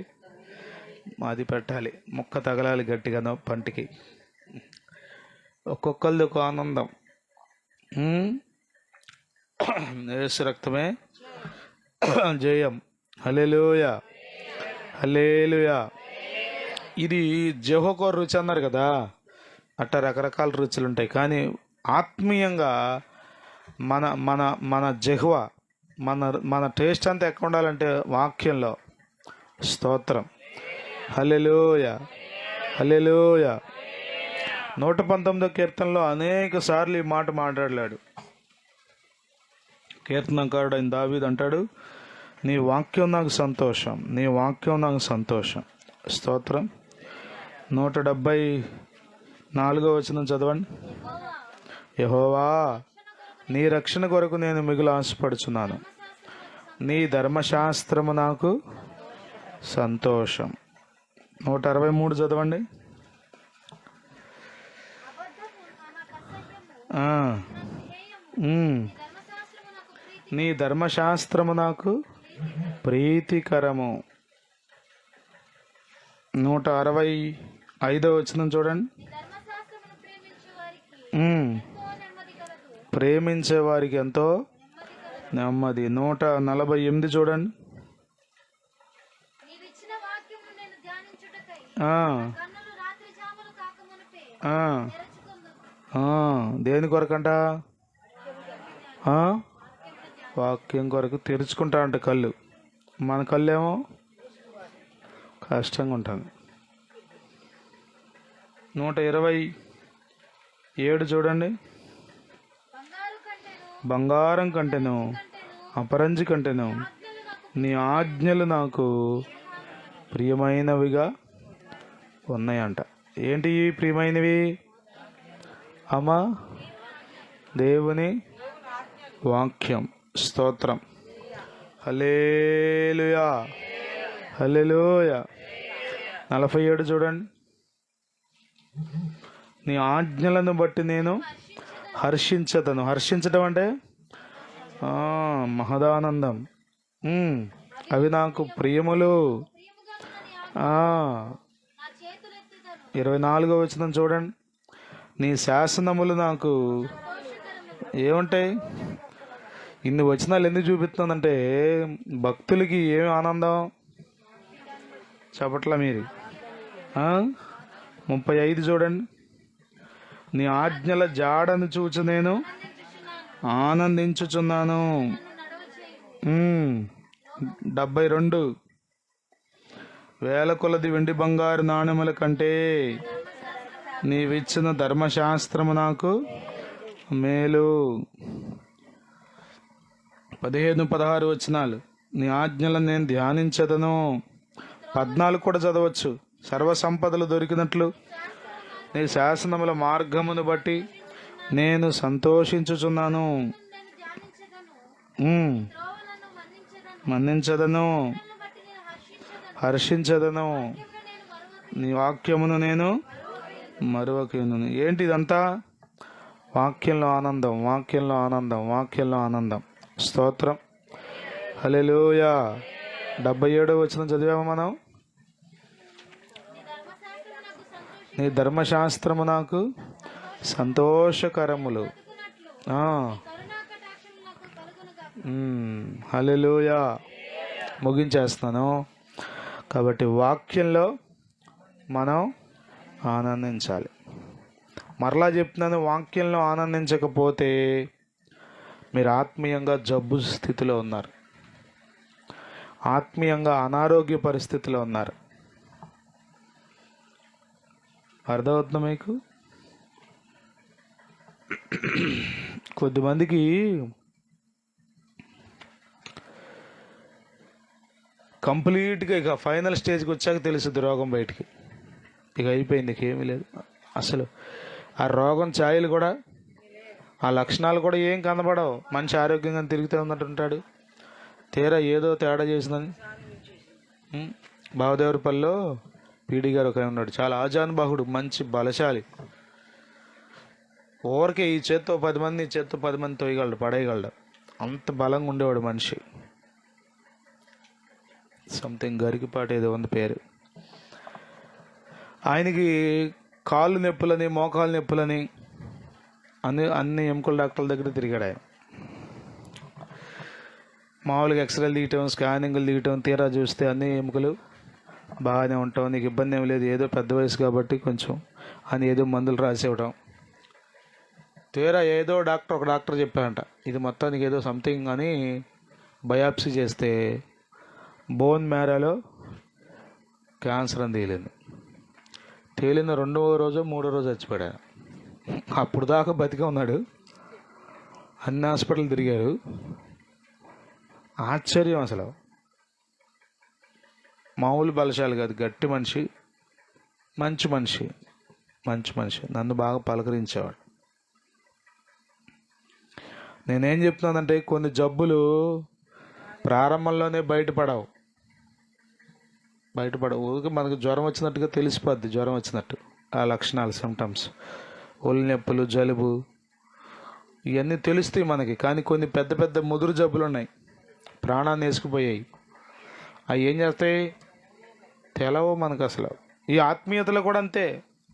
అది పెట్టాలి, ముక్క తగలాలి గట్టిగా పంటికి. ఒక్కొక్కరిది ఒక ఆనందం. యేసు రక్తమే జయం. హల్లెలూయా, హల్లెలూయా. ఇది జెహోవా రుచి అన్నారు కదా, అట్లా రకరకాల రుచులు ఉంటాయి. కానీ ఆత్మీయంగా మన మన మన జెహ్వా, మన టేస్ట్ అంతా ఎక్కడ ఉండాలంటే వాక్యంలో. స్తోత్రం, హల్లెలూయా, హల్లెలూయా. 119వ కీర్తనలో అనేక సార్లు ఈ మాట మాట్లాడలేడు. కీర్తనకారుడు అయిన దావీదు అంటాడు, నీ వాక్యం నాకు సంతోషం, నీ వాక్యం నాకు సంతోషం. స్తోత్రం. 174వ వచనం చదవండి. యెహోవా నీ రక్షణ కొరకు నేను మిగులు ఆశపడుచున్నాను, నీ ధర్మశాస్త్రము నాకు సంతోషం. 163 చదవండి. నీ ధర్మశాస్త్రము నాకు ప్రీతికరము. 165వ వచనం చూడండి. ప్రేమించే వారికి ఎంతో నెమ్మది. 148 చూడండి. దేని కొరకంట? వాక్యం కొరకు తెరుచుకుంటా అంట కళ్ళు. మన కళ్ళు ఏమో కష్టంగా ఉంటుంది. 127 చూడండి. బంగారం కంటేను అపరంజి కంటేను నీ ఆజ్ఞలు నాకు ప్రియమైనవిగా ఉన్నాయంట. ఏంటి ప్రియమైనవి అమ్మా? దేవుని వాక్యం. స్తోత్రం, హల్లెలూయా, హల్లెలూయా. 47 చూడండి. నీ ఆజ్ఞలను బట్టి నేను హర్షించదను. హర్షించడం అంటే మహదానందం. అవి నాకు ప్రియములు. 24వ వచనం చూడండి. నీ శాసనములు నాకు ఏముంటాయి? ఇన్ని వచనాలు ఎందుకు చూపిస్తుందంటే భక్తులకి ఏమి ఆనందం చెప్పట్లా మీరు. 35 చూడండి. నీ ఆజ్ఞల జాడను చూచి నేను ఆనందించుచున్నాను. 72 వేల కొలది వెండి బంగారు నాణెముల కంటే నీవిచ్చిన ధర్మశాస్త్రము నాకు మేలు. 15-16 వచనాలు. నీ ఆజ్ఞలను నేను ధ్యానించదను. 14 కూడా చదవచ్చు. సర్వసంపదలు దొరికినట్లు నీ శాసనముల మార్గమును బట్టి నేను సంతోషించుచున్నాను. మన్నించదను, హర్షించదను. నీ వాక్యమును నేను మరువకేను. ఏంటి ఇదంతా? వాక్యంలో ఆనందం, వాక్యంలో ఆనందం, వాక్యంలో ఆనందం. స్తోత్రం, హల్లెలూయా. 77వ వచనం చదివాము మనం. నీ ధర్మశాస్త్రము నాకు సంతోషకరములు. హల్లెలూయా. ముగించేస్తున్నాను. కాబట్టి వాక్యంలో మనం ఆనందించాలి. మరలా చెప్తున్నాను, వాక్యంలో ఆనందించకపోతే మీరు ఆత్మీయంగా జబ్బు స్థితిలో ఉన్నారు, ఆత్మీయంగా అనారోగ్య పరిస్థితిలో ఉన్నారు. అర్థమవుతుందా మీకు? కొద్దిమందికి కంప్లీట్గా ఇక ఫైనల్ స్టేజ్కి వచ్చాక తెలుస్తుంది రోగం బయటికి. ఇక అయిపోయింది, ఇక ఏమీ లేదు అసలు. ఆ రోగం ఛాయలు కూడా, ఆ లక్షణాలు కూడా ఏం కనబడవు. మంచి ఆరోగ్యంగా తిరుగుతూ ఉన్నట్టుంటాడు. తీరా ఏదో తేడా చేసిందని. బావదేవరపల్లిలో పీడి గారు ఒక ఉన్నాడు, చాలా ఆజానుబాహుడు, మంచి బలశాలి. ఊరికే ఈ చేత్తో 10 మంది, ఈ చేత్తో 10 మంది తోయగలడు, పడేయగలడు. అంత బలంగా ఉండేవాడు మనిషి. సంథింగ్ గరికిపాటి ఏదో ఉంది పేరు. ఆయనకి కాళ్ళు నొప్పులని, మోకాలు నొప్పులని అన్ని ఎముకల డాక్టర్ల దగ్గర తిరిగాడు ఆయన. మామూలుగా ఎక్స్రేలు తీయటం, స్కానింగ్లు తీయటం, తీరా చూస్తే అన్ని ఎముకలు బాగానే ఉంటాం, నీకు ఇబ్బంది ఏమి లేదు, ఏదో పెద్ద వయసు కాబట్టి కొంచెం అని ఏదో మందులు రాసివ్వడం. తీరా ఏదో ఒక డాక్టర్ చెప్పారంట, ఇది మొత్తానికి ఏదో సంథింగ్ అని బయాప్సీ చేస్తే బోన్ మ్యారోలో క్యాన్సర్ అని తేలిన 2వ రోజు 3వ రోజు చచ్చిపోయాడు. అప్పుడు దాకా బతికే ఉన్నాడు, అన్ని హాస్పిటల్ తిరిగాడు. ఆశ్చర్యం అసలు. మామూలు బలశాలి కాదు, గట్టి మనిషి, మంచి మనిషి, మంచి మనిషి. నన్ను బాగా పలకరించేవాడు. నేనేం చెప్తున్నానంటే కొన్ని జబ్బులు ప్రారంభంలోనే బయటపడవు. ఊరికి మనకు జ్వరం వచ్చినట్టుగా తెలిసిపోద్ది, జ్వరం వచ్చినట్టు ఆ లక్షణాలు, సిమ్టమ్స్. ఒళ్ళు నొప్పులు, జలుబు, ఇవన్నీ తెలుస్తాయి మనకి. కానీ కొన్ని పెద్ద పెద్ద ముదురు జబ్బులు ఉన్నాయి, ప్రాణాన్ని వేసుకుపోయాయి. అవి ఏం చేస్తాయి? తెలవు మనకు అసలు. ఈ ఆత్మీయతలో కూడా అంతే.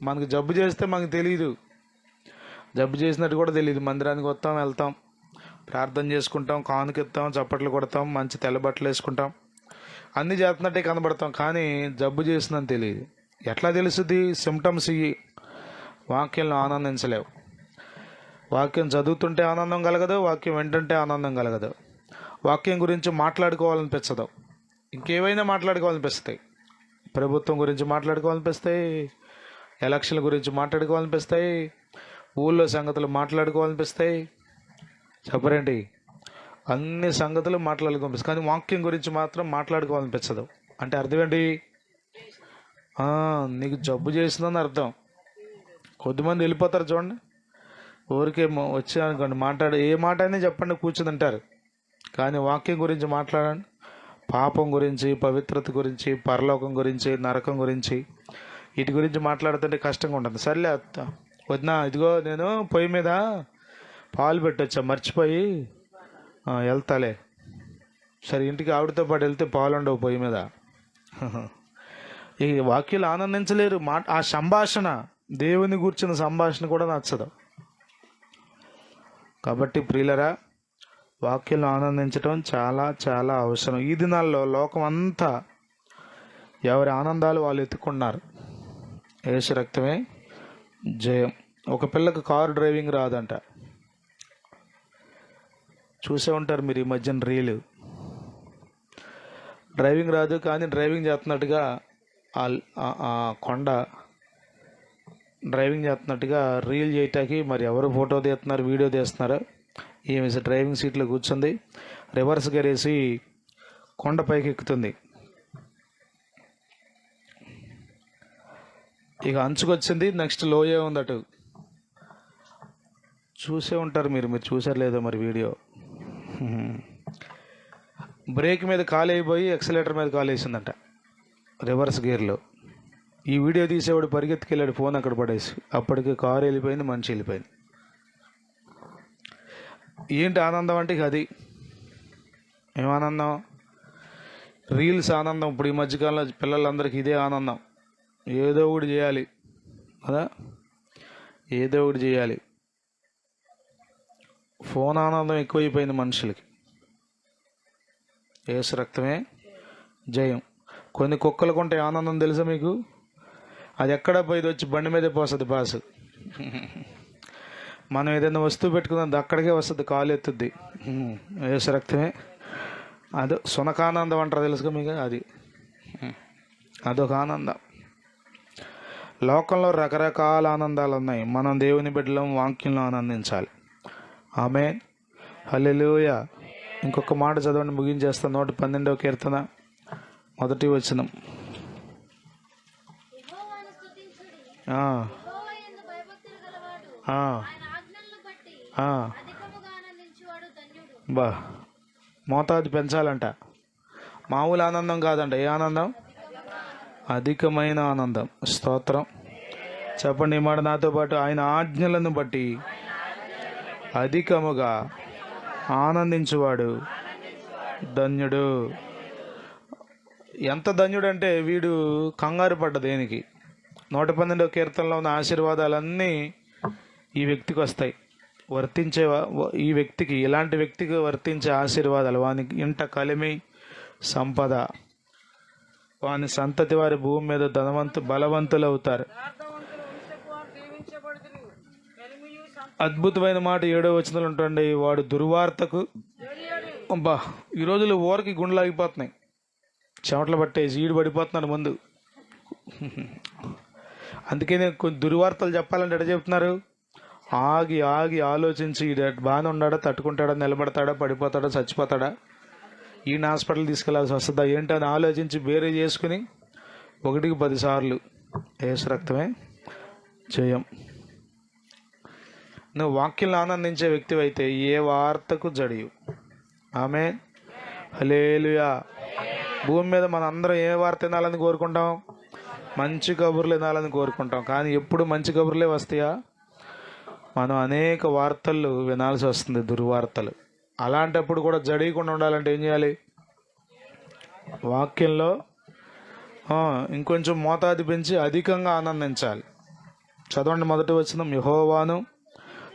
మనకు జబ్బు చేస్తే మనకు తెలియదు, జబ్బు చేసినట్టు కూడా తెలియదు. మందిరానికి వస్తాం, వెళ్తాం, ప్రార్థన చేసుకుంటాం, కానుకెత్తాం, చప్పట్లు కొడతాం, మంచి తెల్ల బట్టలు వేసుకుంటాం, అన్నీ చేస్తున్నట్టే కనబడతాం. కానీ జబ్బు చేసిందని తెలియదు. ఎట్లా తెలుస్తుంది? సిమ్టమ్స్ ఇవి. వాక్యంలో ఆనందించలేవు. వాక్యం చదువుతుంటే ఆనందం కలగదు, వాక్యం వింటుంటే ఆనందం కలగదు, వాక్యం గురించి మాట్లాడుకోవాలనిపించదు, ఇంకేవైనా మాట్లాడుకోవాలనిపిస్తాయి. ప్రభుత్వం గురించి మాట్లాడుకోవాలనిపిస్తాయి, ఎలక్షన్ల గురించి మాట్లాడుకోవాలనిపిస్తాయి, ఊళ్ళో సంగతులు మాట్లాడుకోవాలనిపిస్తాయి. చెప్పరేంటి? అన్ని సంగతులు మాట్లాడుకోవాలనిపిస్తుంది, కానీ వాక్యం గురించి మాత్రం మాట్లాడుకోవాలనిపించదు. అంటే అర్థం ఏంటి? నీకు జబ్బు చేసిందని అర్థం. కొద్దిమంది వెళ్ళిపోతారు చూడండి, ఊరికే వచ్చానుకోండి, ఏ మాట అయినా చెప్పండి, కూర్చుని అంటారు. కానీ వాక్యం గురించి మాట్లాడండి, పాపం గురించి, పవిత్రత గురించి, పరలోకం గురించి, నరకం గురించి, వీటి గురించి మాట్లాడుతుంటే కష్టంగా ఉంటుంది. సర్లే వదినా, ఇదిగో నేను పొయ్యి మీద పాలు పెట్టొచ్చా, మర్చిపోయి వెళ్తాలే సరే ఇంటికి ఆవిడతో పాటు వెళ్తే పాలు ఉండవు పొయ్యి మీద. ఈ వాక్యాలు ఆనందించలేరు. ఆ సంభాషణ, దేవుని గూర్చిన సంభాషణ కూడా నచ్చదు. కాబట్టి ప్రియులరా, వాక్యాలను ఆనందించడం చాలా చాలా అవసరం. ఈ దినాల్లో లోకం అంతా ఎవరి ఆనందాలు వాళ్ళు ఎత్తుకున్నారు. యేసు రక్తమే జయం. ఒక పిల్లకి కారు డ్రైవింగ్ రాదంట, చూసే ఉంటారు మీరు ఈ మధ్యన రీలు. డ్రైవింగ్ రాదు కానీ డ్రైవింగ్ చేస్తున్నట్టుగా ఆ కొండ డ్రైవింగ్ చేస్తున్నట్టుగా రీల్ చేయటానికి మరి ఎవరు ఫోటో తీస్తున్నారు, వీడియో తీస్తున్నారు. ఈమె డ్రైవింగ్ సీట్లో కూర్చుంది, రివర్స్ గేరేసి కొండ పైకి ఎక్కుతుంది. ఇక అంచుకొచ్చింది, నెక్స్ట్ లోయే ఉంది అటు. చూసే ఉంటారు మీరు చూసారు లేదో మరి వీడియో. బ్రేక్ మీద కాలు అయిపోయి ఎక్సలేటర్ మీద కాలు వేసిందంట రివర్స్ గేర్లో. ఈ వీడియో తీసేవాడు పరిగెత్తుకెళ్ళాడు ఫోన్ అక్కడ పడేసి. అప్పటికి కారు వెళ్ళిపోయింది, మనిషి వెళ్ళిపోయింది. ఏంటి ఆనందం అంటే ఇక అది ఏమానందం? రీల్స్ ఆనందం. ఇప్పుడు ఈ మధ్యకాలంలో పిల్లలందరికీ ఇదే ఆనందం. ఏదో ఒకటి చేయాలి కదా, ఏదో ఒకటి చేయాలి. ఫోన్ ఆనందం ఎక్కువైపోయింది మనుషులకి. యేసు రక్తమే జయం. కొన్ని కుక్కలకు ఉంటే ఆనందం తెలుసా మీకు? అది ఎక్కడ పోయి వచ్చి బండి మీదే పోస్తుంది పాసు. మనం ఏదైనా వస్తువు పెట్టుకుంది అక్కడికే వస్తుంది, కాలు ఎత్తుద్ది. యేసు రక్తమే. అదో సునకానందం అంటారు తెలుసుగా మీకు? అది అదొక ఆనందం. లోకంలో రకరకాల ఆనందాలు ఉన్నాయి. మనం దేవుని బిడ్డలం, వాక్యంలో ఆనందించాలి. ఆమేన్, హల్లెలూయా. ఇంకొక మాట చదవండి, ముగించేస్తాను. 112వ కీర్తన 1వ వచనం. బా, మోతాదు పెంచాలంట. మామూలు ఆనందం కాదంట. ఏ ఆనందం? అధికమైన ఆనందం. స్తోత్రం. చెప్పండి ఈ మాట నాతో పాటు. ఆయన ఆజ్ఞలను బట్టి అధికముగా ఆనందించువాడు ధన్యుడు. ఎంత ధన్యుడంటే వీడు కంగారు పడ్డ దేనికి. 112వ కీర్తనలో ఉన్న ఆశీర్వాదాలన్నీ ఈ వ్యక్తికి వస్తాయి, ఈ వ్యక్తికి, ఇలాంటి వ్యక్తికి వర్తించే ఆశీర్వాదాలు. వానికి ఇంట కలిమి సంపద, వాని సంతతి వారి భూమి మీద బలవంతులు అవుతారు. అద్భుతమైన మాట 7వ వచనంలో ఉంటుంది. వాడు దుర్వార్తకు, అబ్బా ఈ రోజులు ఊరికి గుండెలు ఆగిపోతున్నాయి, చెమటలు పట్టేసి ఈడు పడిపోతున్నాడు ముందు. అందుకే నేను కొన్ని దుర్వార్తలు చెప్పాలంటే ఎట్లా చెప్తున్నారు? ఆగి ఆగి ఆలోచించి, ఈడు బాగానే ఉన్నాడా, తట్టుకుంటాడా, నిలబడతాడా, పడిపోతాడా, చచ్చిపోతాడా, ఈయన హాస్పిటల్ తీసుకెళ్లాల్సి వస్తుందా ఏంటని ఆలోచించి బేరే చేసుకుని 1కి 10 సార్లు యేసు రక్తమే జయం. నువ్వు వాక్యంలో ఆనందించే వ్యక్తి అయితే ఏ వార్తకు జడియు. ఆమేన్, హల్లెలూయా. భూమి మీద మన అందరం ఏ వార్త వినాలని కోరుకుంటాం? మంచి కబుర్లు వినాలని కోరుకుంటాం. కానీ ఎప్పుడు మంచి కబుర్లే వస్తాయా? మనం అనేక వార్తలు వినాల్సి వస్తుంది, దుర్వార్తలు. అలాంటప్పుడు కూడా జడియకుండా ఉండాలంటే ఏం చేయాలి? వాక్యంలో ఇంకొంచెం మోతాదు పెంచి అధికంగా ఆనందించాలి. చదవండి 1వ వచనం. యెహోవాను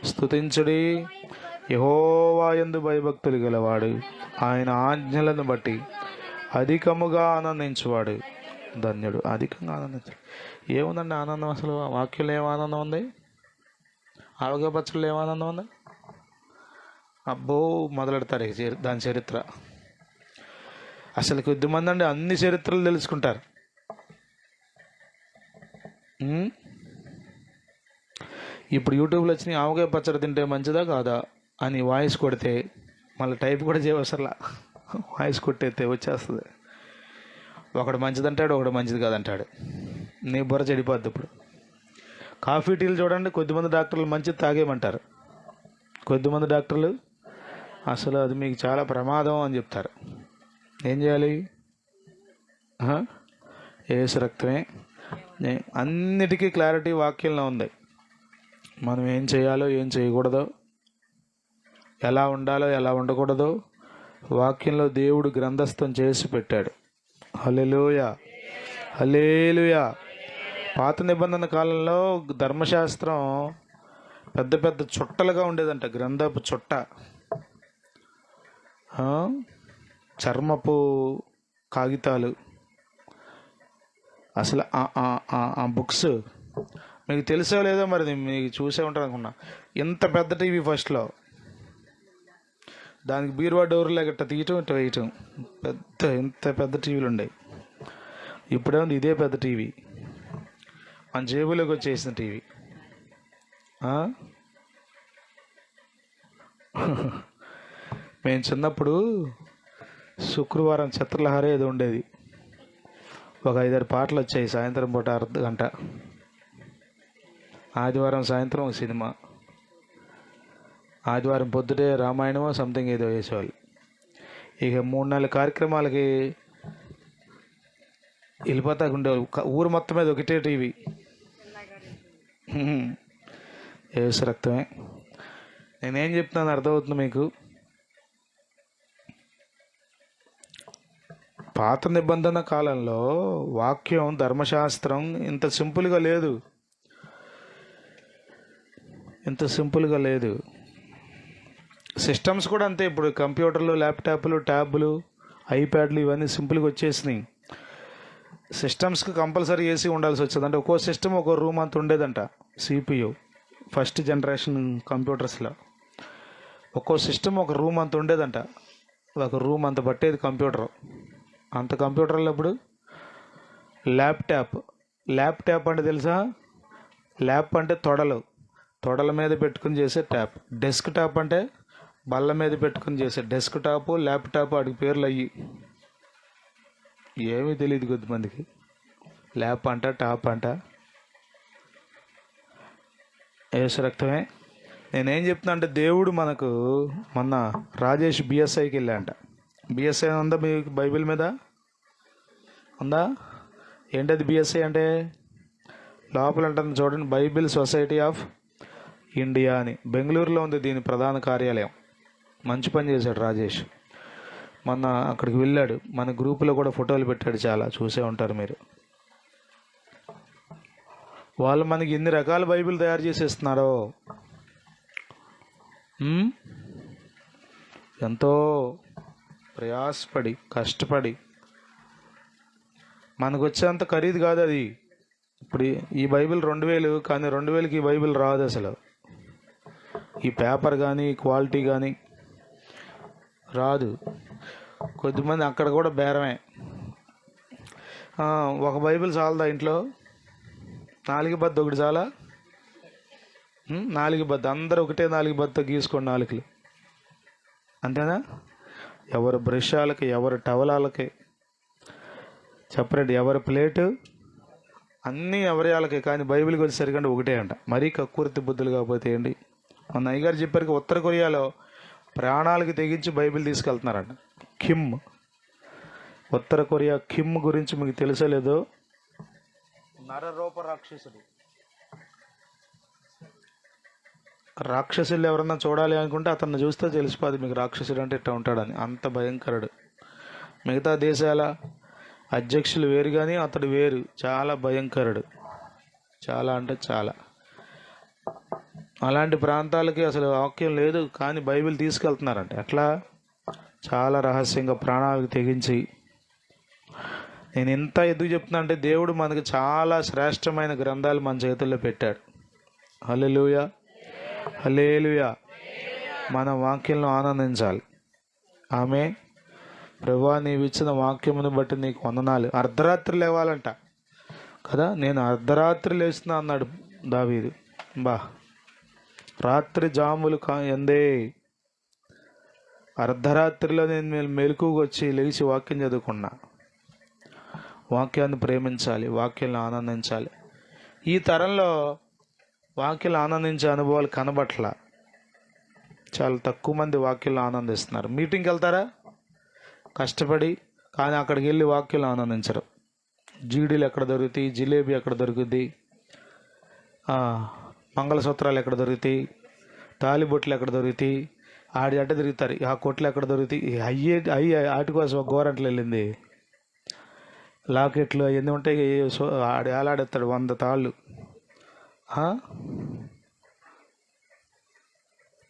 స్తుతించుడి, యెహోవా యందు భయభక్తులు గలవాడు, ఆయన ఆజ్ఞలను బట్టి అధికముగా ఆనందించువాడు ధన్యుడు. అధికంగా ఆనందించు. ఏముందండి ఆనందం అసలు? వాక్యంలో ఏం ఆనందం ఉంది? ఆవకాయ పచ్చళ్ళు ఏం ఆనందం ఉంది? అబ్బో మొదలెడతారు దాని చరిత్ర. అసలు కొద్దిమంది అండి అన్ని చరిత్రలు తెలుసుకుంటారు. ఇప్పుడు యూట్యూబ్లో వచ్చిన ఆవకాయ పచ్చడి తింటే మంచిదా కాదా అని వాయిస్ కొడితే మళ్ళీ టైప్ కూడా చేయవసరలా, వాయిస్ కొట్టేస్తే వచ్చేస్తుంది. ఒకడు మంచిదంటాడు, ఒకడు మంచిది కాదంటాడు. నీ బుర్ర చెడిపోద్ది. ఇప్పుడు కాఫీ టీలు చూడండి, కొద్దిమంది డాక్టర్లు మంచిది తాగేయమంటారు, కొద్దిమంది డాక్టర్లు అసలు అది మీకు చాలా ప్రమాదం అని చెప్తారు. ఏం చేయాలి? యేసు రక్తమే. అన్నిటికీ క్లారిటీ వాక్యంలో ఉంది. మనం ఏం చేయాలో, ఏం చేయకూడదో, ఎలా ఉండాలో, ఎలా ఉండకూడదో వాక్యంలో దేవుడు గ్రంథస్థం చేసి పెట్టాడు. హల్లెలూయా, హల్లెలూయా. పాత నిబంధన కాలంలో ధర్మశాస్త్రం పెద్ద పెద్ద చుట్టలుగా ఉండేదంట, గ్రంథపు చుట్ట. చర్మపు కాగితాలు. అసలు ఆ బుక్స్ మీకు తెలుసో లేదో మరి, మీకు చూసే ఉంటారు అనుకున్నా. ఇంత పెద్ద టీవీ ఫస్ట్లో, దానికి బీరువా డోర్లో గట్ట తీయటం ఇట్లా వేయటం, ఇంత పెద్ద టీవీలు ఉండేవి. ఇప్పుడేముంది ఇదే పెద్ద టీవీ, మన జేబులోకి వచ్చేసిన టీవీ. మేము చిన్నప్పుడు శుక్రవారం చిత్రలహరి ఏదో ఉండేది, ఒక 5-6 పాటలు వచ్చాయి సాయంత్రం పూట అర్ధ గంట. ఆదివారం సాయంత్రం ఒక సినిమా, ఆదివారం పొద్దుటే రామాయణమో సంథింగ్ ఏదో వేసేవాళ్ళు. ఇక 3-4 కార్యక్రమాలకి వెళ్ళిపోతా ఉండేవాళ్ళు. ఊరు మొత్తం మీద ఒకటే టీవీ, ఏసు రక్తమే. నేనేం చెప్తున్నాను అర్థమవుతుంది మీకు? పాత నిబంధన కాలంలో వాక్యం, ధర్మశాస్త్రం ఇంత సింపుల్గా లేదు, ఇంత సింపుల్గా లేదు. సిస్టమ్స్ కూడా అంతే. ఇప్పుడు కంప్యూటర్లు, ల్యాప్టాప్లు, ట్యాబ్లు, ఐప్యాడ్లు ఇవన్నీ సింపుల్గా వచ్చేసినాయి. సిస్టమ్స్కి కంపల్సరీ ఏసీ ఉండాల్సి వచ్చేది. అంటే ఒక్కో సిస్టమ్ ఒక్కో రూమ్ అంత ఉండేదంట. సిపియు ఫస్ట్ జనరేషన్ కంప్యూటర్స్లో ఒక్కో సిస్టమ్ ఒక రూమ్ అంత ఉండేదంట. ఒక రూమ్ అంత పట్టేది కంప్యూటర్. అంత కంప్యూటర్లో ఇప్పుడు ల్యాప్టాప్ అంటే తెలుసా? ల్యాప్ అంటే తొడల మీద పెట్టుకుని చేసే ట్యాప్. డెస్క్ టాప్ అంటే బల్ల మీద పెట్టుకుని చేసే డెస్క్ టాపు, ల్యాప్టాప్, వాటికి పేర్లు అయ్యి ఏమీ తెలియదు కొద్దిమందికి. ల్యాప్ అంట, టాప్ అంట. ఏసు రక్తమే. నేనేం చెప్తున్నా అంటే, దేవుడు మనకు మొన్న రాజేష్ బిఎస్ఐకి వెళ్ళాంట. బిఎస్ఐ ఉందా మీకు బైబిల్ మీద? ఉందా? ఏంటది బిఎస్ఐ అంటే? లోపల ఉంటుంది చూడండి, బైబిల్ సొసైటీ ఆఫ్ ఇండియా అని. బెంగళూరులో ఉంది దీని ప్రధాన కార్యాలయం. మంచి పని చేశాడు రాజేష్. మొన్న అక్కడికి వెళ్ళాడు. మన గ్రూపులో కూడా ఫోటోలు పెట్టాడు, చాలా చూసే ఉంటారు మీరు. వాళ్ళు మనకి ఎన్ని రకాల బైబిల్ తయారు చేసేస్తున్నారో. ఎంతో ప్రయాసపడి కష్టపడి మనకు వచ్చేంత ఖరీదు కాదు అది. ఇప్పుడు ఈ బైబిల్ 2000, కానీ 2000కి ఈ బైబిల్ రాదు అసలు. ఈ పేపర్ కానీ క్వాలిటీ కానీ రాదు. కొద్దిమంది అక్కడ కూడా బేరమే. ఒక బైబిల్ చాలదా ఇంట్లో? 4 బద్ద ఒకటి చాలా? 4 బద్ద అందరూ ఒకటే 4 బద్దతో గీసుకోండి 4. అంతేనా? ఎవరి బ్రష్యాలకి, ఎవరి టవలాలకి సపరేట్, ఎవరి ప్లేటు అన్నీ ఎవరి వాళ్ళకి. కానీ బైబిల్కి వచ్చేసరికంటే ఒకటే అంట. మరీ కక్కుర్తి బుద్ధులు కాకపోతే ఏంటి? మన అయ్యగారు చెప్పారు, ఉత్తర కొరియాలో ప్రాణాలకి తెగించి బైబిల్ తీసుకెళ్తున్నారంట. కిమ్, ఉత్తర కొరియా కిమ్ గురించి మీకు తెలుసో లేదో? నరరూప రాక్షసులు ఎవరన్నా చూడాలి అనుకుంటే అతన్ని చూస్తే తెలిసిపోదు మీకు రాక్షసుడు అంటే ఇట్లా ఉంటాడని. అంత భయంకరుడు. మిగతా దేశాల అధ్యక్షులు వేరు, కానీ అతడు వేరు. చాలా భయంకరుడు, చాలా అంటే చాలా. అలాంటి ప్రాంతాలకి అసలు వాక్యం లేదు, కానీ బైబిల్ తీసుకెళ్తున్నారంట. ఎట్లా? చాలా రహస్యంగా ప్రాణాలకు తెగించి. నేను ఎంత ఎందుకు చెప్తున్నా అంటే, దేవుడు మనకు చాలా శ్రేష్టమైన గ్రంథాలు మన చేతుల్లో పెట్టాడు. హల్లెలూయా, హల్లెలూయా. మన వాక్యంలో ఆనందించాలి. ఆమె ప్రభువా, నీవు ఇచ్చిన వాక్యమును బట్టి నీకు వందనాలు. అర్ధరాత్రి లేవాలంట కదా. నేను అర్ధరాత్రి లేస్తున్నా అన్నాడు దావీదు. రాత్రి జాములు ఎందే అర్ధరాత్రిలో నేను మెలకువగా వచ్చి లేచి వాక్యం చదువుకున్నా. వాక్యాన్ని ప్రేమించాలి, వాక్యాన్ని ఆనందించాలి. ఈ తరంలో వాక్యాలు ఆనందించే అనుభవాలు కనబట్ల. చాలా తక్కువ మంది వాక్యాలు ఆనందిస్తున్నారు. మీటింగ్కి వెళ్తారా కష్టపడి, కానీ అక్కడికి వెళ్ళి వాక్యాలు ఆనందించరు. జీడీలు ఎక్కడ దొరుకుతాయి, జిలేబీ ఎక్కడ దొరుకుద్ది, మంగళసూత్రాలు ఎక్కడ దొరుకుతాయి, తాలిబొట్లు ఎక్కడ దొరుకుతాయి, ఆడి అడ్డ తిరుగుతారు. ఆ కొట్లు ఎక్కడ దొరుకుతాయి? అయ్యి ఆటి కోసం ఒక గోరంట్లు వెళ్ళింది. లాకెట్లు అవన్నీ ఉంటాయి. ఆడి ఏలాడేస్తాడు 100 తాళ్ళు.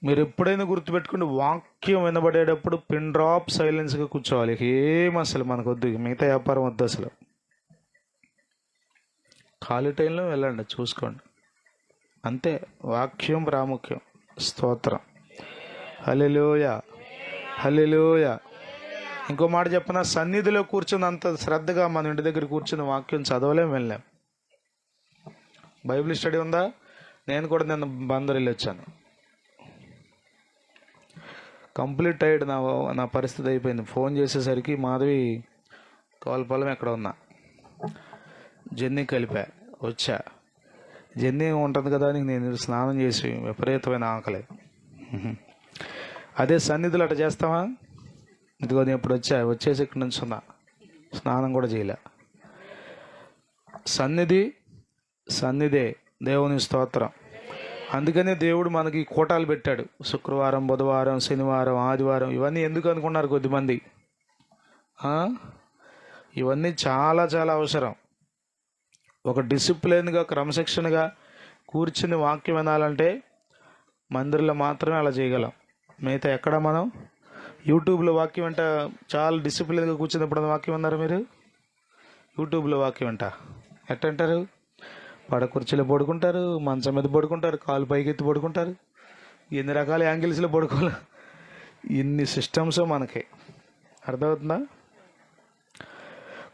మీరు ఎప్పుడైనా గుర్తుపెట్టుకుని వాక్యం వినబడేటప్పుడు పిన్ డ్రాప్ సైలెన్స్గా కూర్చోవాలి. ఏం అసలు మనకు వద్దు, మిగతా వ్యాపారం వద్దు అసలు. ఖాళీ టైంలో వెళ్ళండి, చూసుకోండి, అంతే. వాక్యం ప్రాముఖ్యం. స్తోత్రం. హల్లెలూయా, హల్లెలూయా. ఇంకో మాట చెప్పనా, సన్నిధిలో కూర్చుని అంత శ్రద్ధగా మన ఇంటి దగ్గర కూర్చుని వాక్యం చదవలేం, వెళ్ళాం. బైబిల్ స్టడీ ఉందా? నేను కూడా నిన్న బందర్ వెళ్ళి వచ్చాను. కంప్లీట్ అయ్యాడు. నా పరిస్థితి అయిపోయింది. ఫోన్ చేసేసరికి మాధవి కోల్పొలం ఎక్కడ ఉన్నా, జెన్నీ కలిపా, వచ్చా. జెన్నీ ఉంటుంది కదా అని నేను స్నానం చేసి విపరీతమైన ఆకలి. అదే సన్నిధులు అట్లా చేస్తావా? ఇదిగో నేను ఇప్పుడు వచ్చేసి ఇక్కడ నుంచి ఉన్నా, స్నానం కూడా చేయలే. సన్నిధే దేవుని స్తోత్రం. అందుకనే దేవుడు మనకి కోటాలు పెట్టాడు. శుక్రవారం, బుధవారం, శనివారం, ఆదివారం. ఇవన్నీ ఎందుకు అనుకున్నారు కొద్దిమంది? ఇవన్నీ చాలా చాలా అవసరం. ఒక డిసిప్లిన్గా, క్రమశిక్షణగా కూర్చుని వాక్యం వినాలంటే మందిరంలో మాత్రమే అలా చేయగలం. మిగతా ఎక్కడ మనం యూట్యూబ్లో వాక్యం వెంట చాలా డిసిప్లిన్గా కూర్చున్నప్పుడు వాక్యం విన్నారు మీరు? యూట్యూబ్లో వాక్యం వెంట ఎట్టంటారు? కుర్చీలో పడుకుంటారు, మంచం మీద పడుకుంటారు, కాలు పైకెత్తి పడుకుంటారు, ఎన్ని రకాల యాంగిల్స్లో పడుకోవాలి. ఇన్ని సిస్టమ్స్ మనకి అర్థమవుతుందా?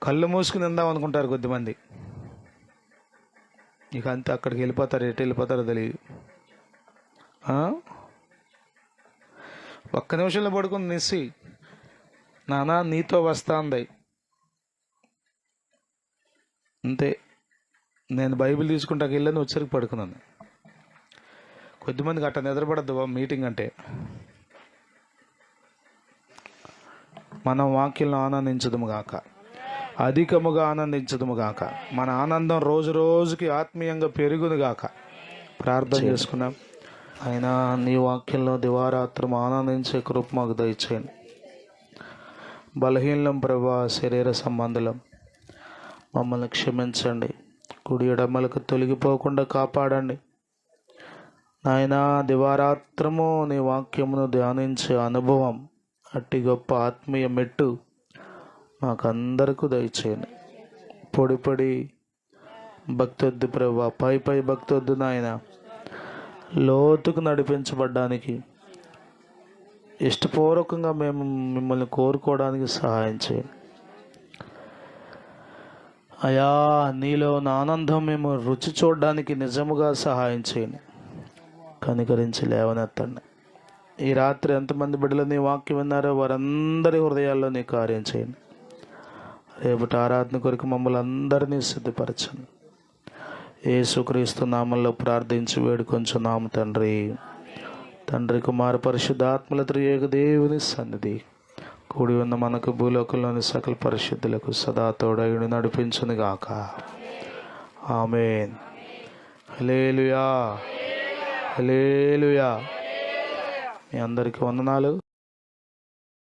కళ్ళు మూసుకుని ఉందాం అనుకుంటారు కొద్దిమంది. ఇక అంతే, అక్కడికి వెళ్ళిపోతారు. ఎటు వెళ్ళిపోతారో తెలియదు. ఒక్క నిమిషంలో పడుకుని నిస్సి నానా నీతో వస్తాంది అంతే. నేను బైబిల్ తీసుకుంటాకి వెళ్ళని వచ్చరికి పడుకున్నాను. కొద్దిమందికి అట్ట నిద్రపడద్దు మీటింగ్ అంటే. మనం వాక్యంలో ఆనందించదుము గాక, అధికముగా ఆనందించదుము గాక. మన ఆనందం రోజు రోజుకి ఆత్మీయంగా పెరుగును గాక. ప్రార్థన చేసుకున్నాం. అయినా నీ వాక్యంలో దివారాత్రం ఆనందించే కృప మాకు దయచేయండి. బలహీనం ప్రభా, శరీర సంబంధులం, మమ్మల్ని క్షమించండి. కుడి ఎడమలకు తొలగిపోకుండా కాపాడండి. నాయనా, దివారాత్రము నీ వాక్యమును ధ్యానించే అనుభవం, అట్టి గొప్ప ఆత్మీయ మెట్టు మాకందరికీ దయచేయండి. పొడి భక్తొద్దు ప్రభా, పై భక్తొద్దు నాయన. లోతుకు నడిపించబడ్డానికి, ఇష్టపూర్వకంగా మేము మిమ్మల్ని కోరుకోవడానికి సహాయం చేయండి అయా. నీలో నా ఆనందం మేము రుచి చూడడానికి నిజముగా సహాయం చేయండి. కనికరించి లేవనెత్తండి. ఈ రాత్రి ఎంతమంది బిడ్డలు నీ వాక్యం విన్నారో వారందరి హృదయాల్లో నీ కార్యం చేయండి. రేపటి ఆరాధన కొరకు మమ్మల్ని అందరినీ సిద్ధపరచండి. యేసుక్రీస్తు నామంలో ప్రార్థించి వేడుకొంచున్నాము తండ్రి. తండ్రి, కుమార, పరిశుద్ధాత్మల త్రియేక దేవుని సన్నిధి కూడి ఉన్న మనకు భూలోకంలోని సకల పరిశుద్ధులకు సదా తోడయుడు నడిపించును గాక. ఆమేన్. హల్లెలూయా, హల్లెలూయా. మీ అందరికీ వందనాలు.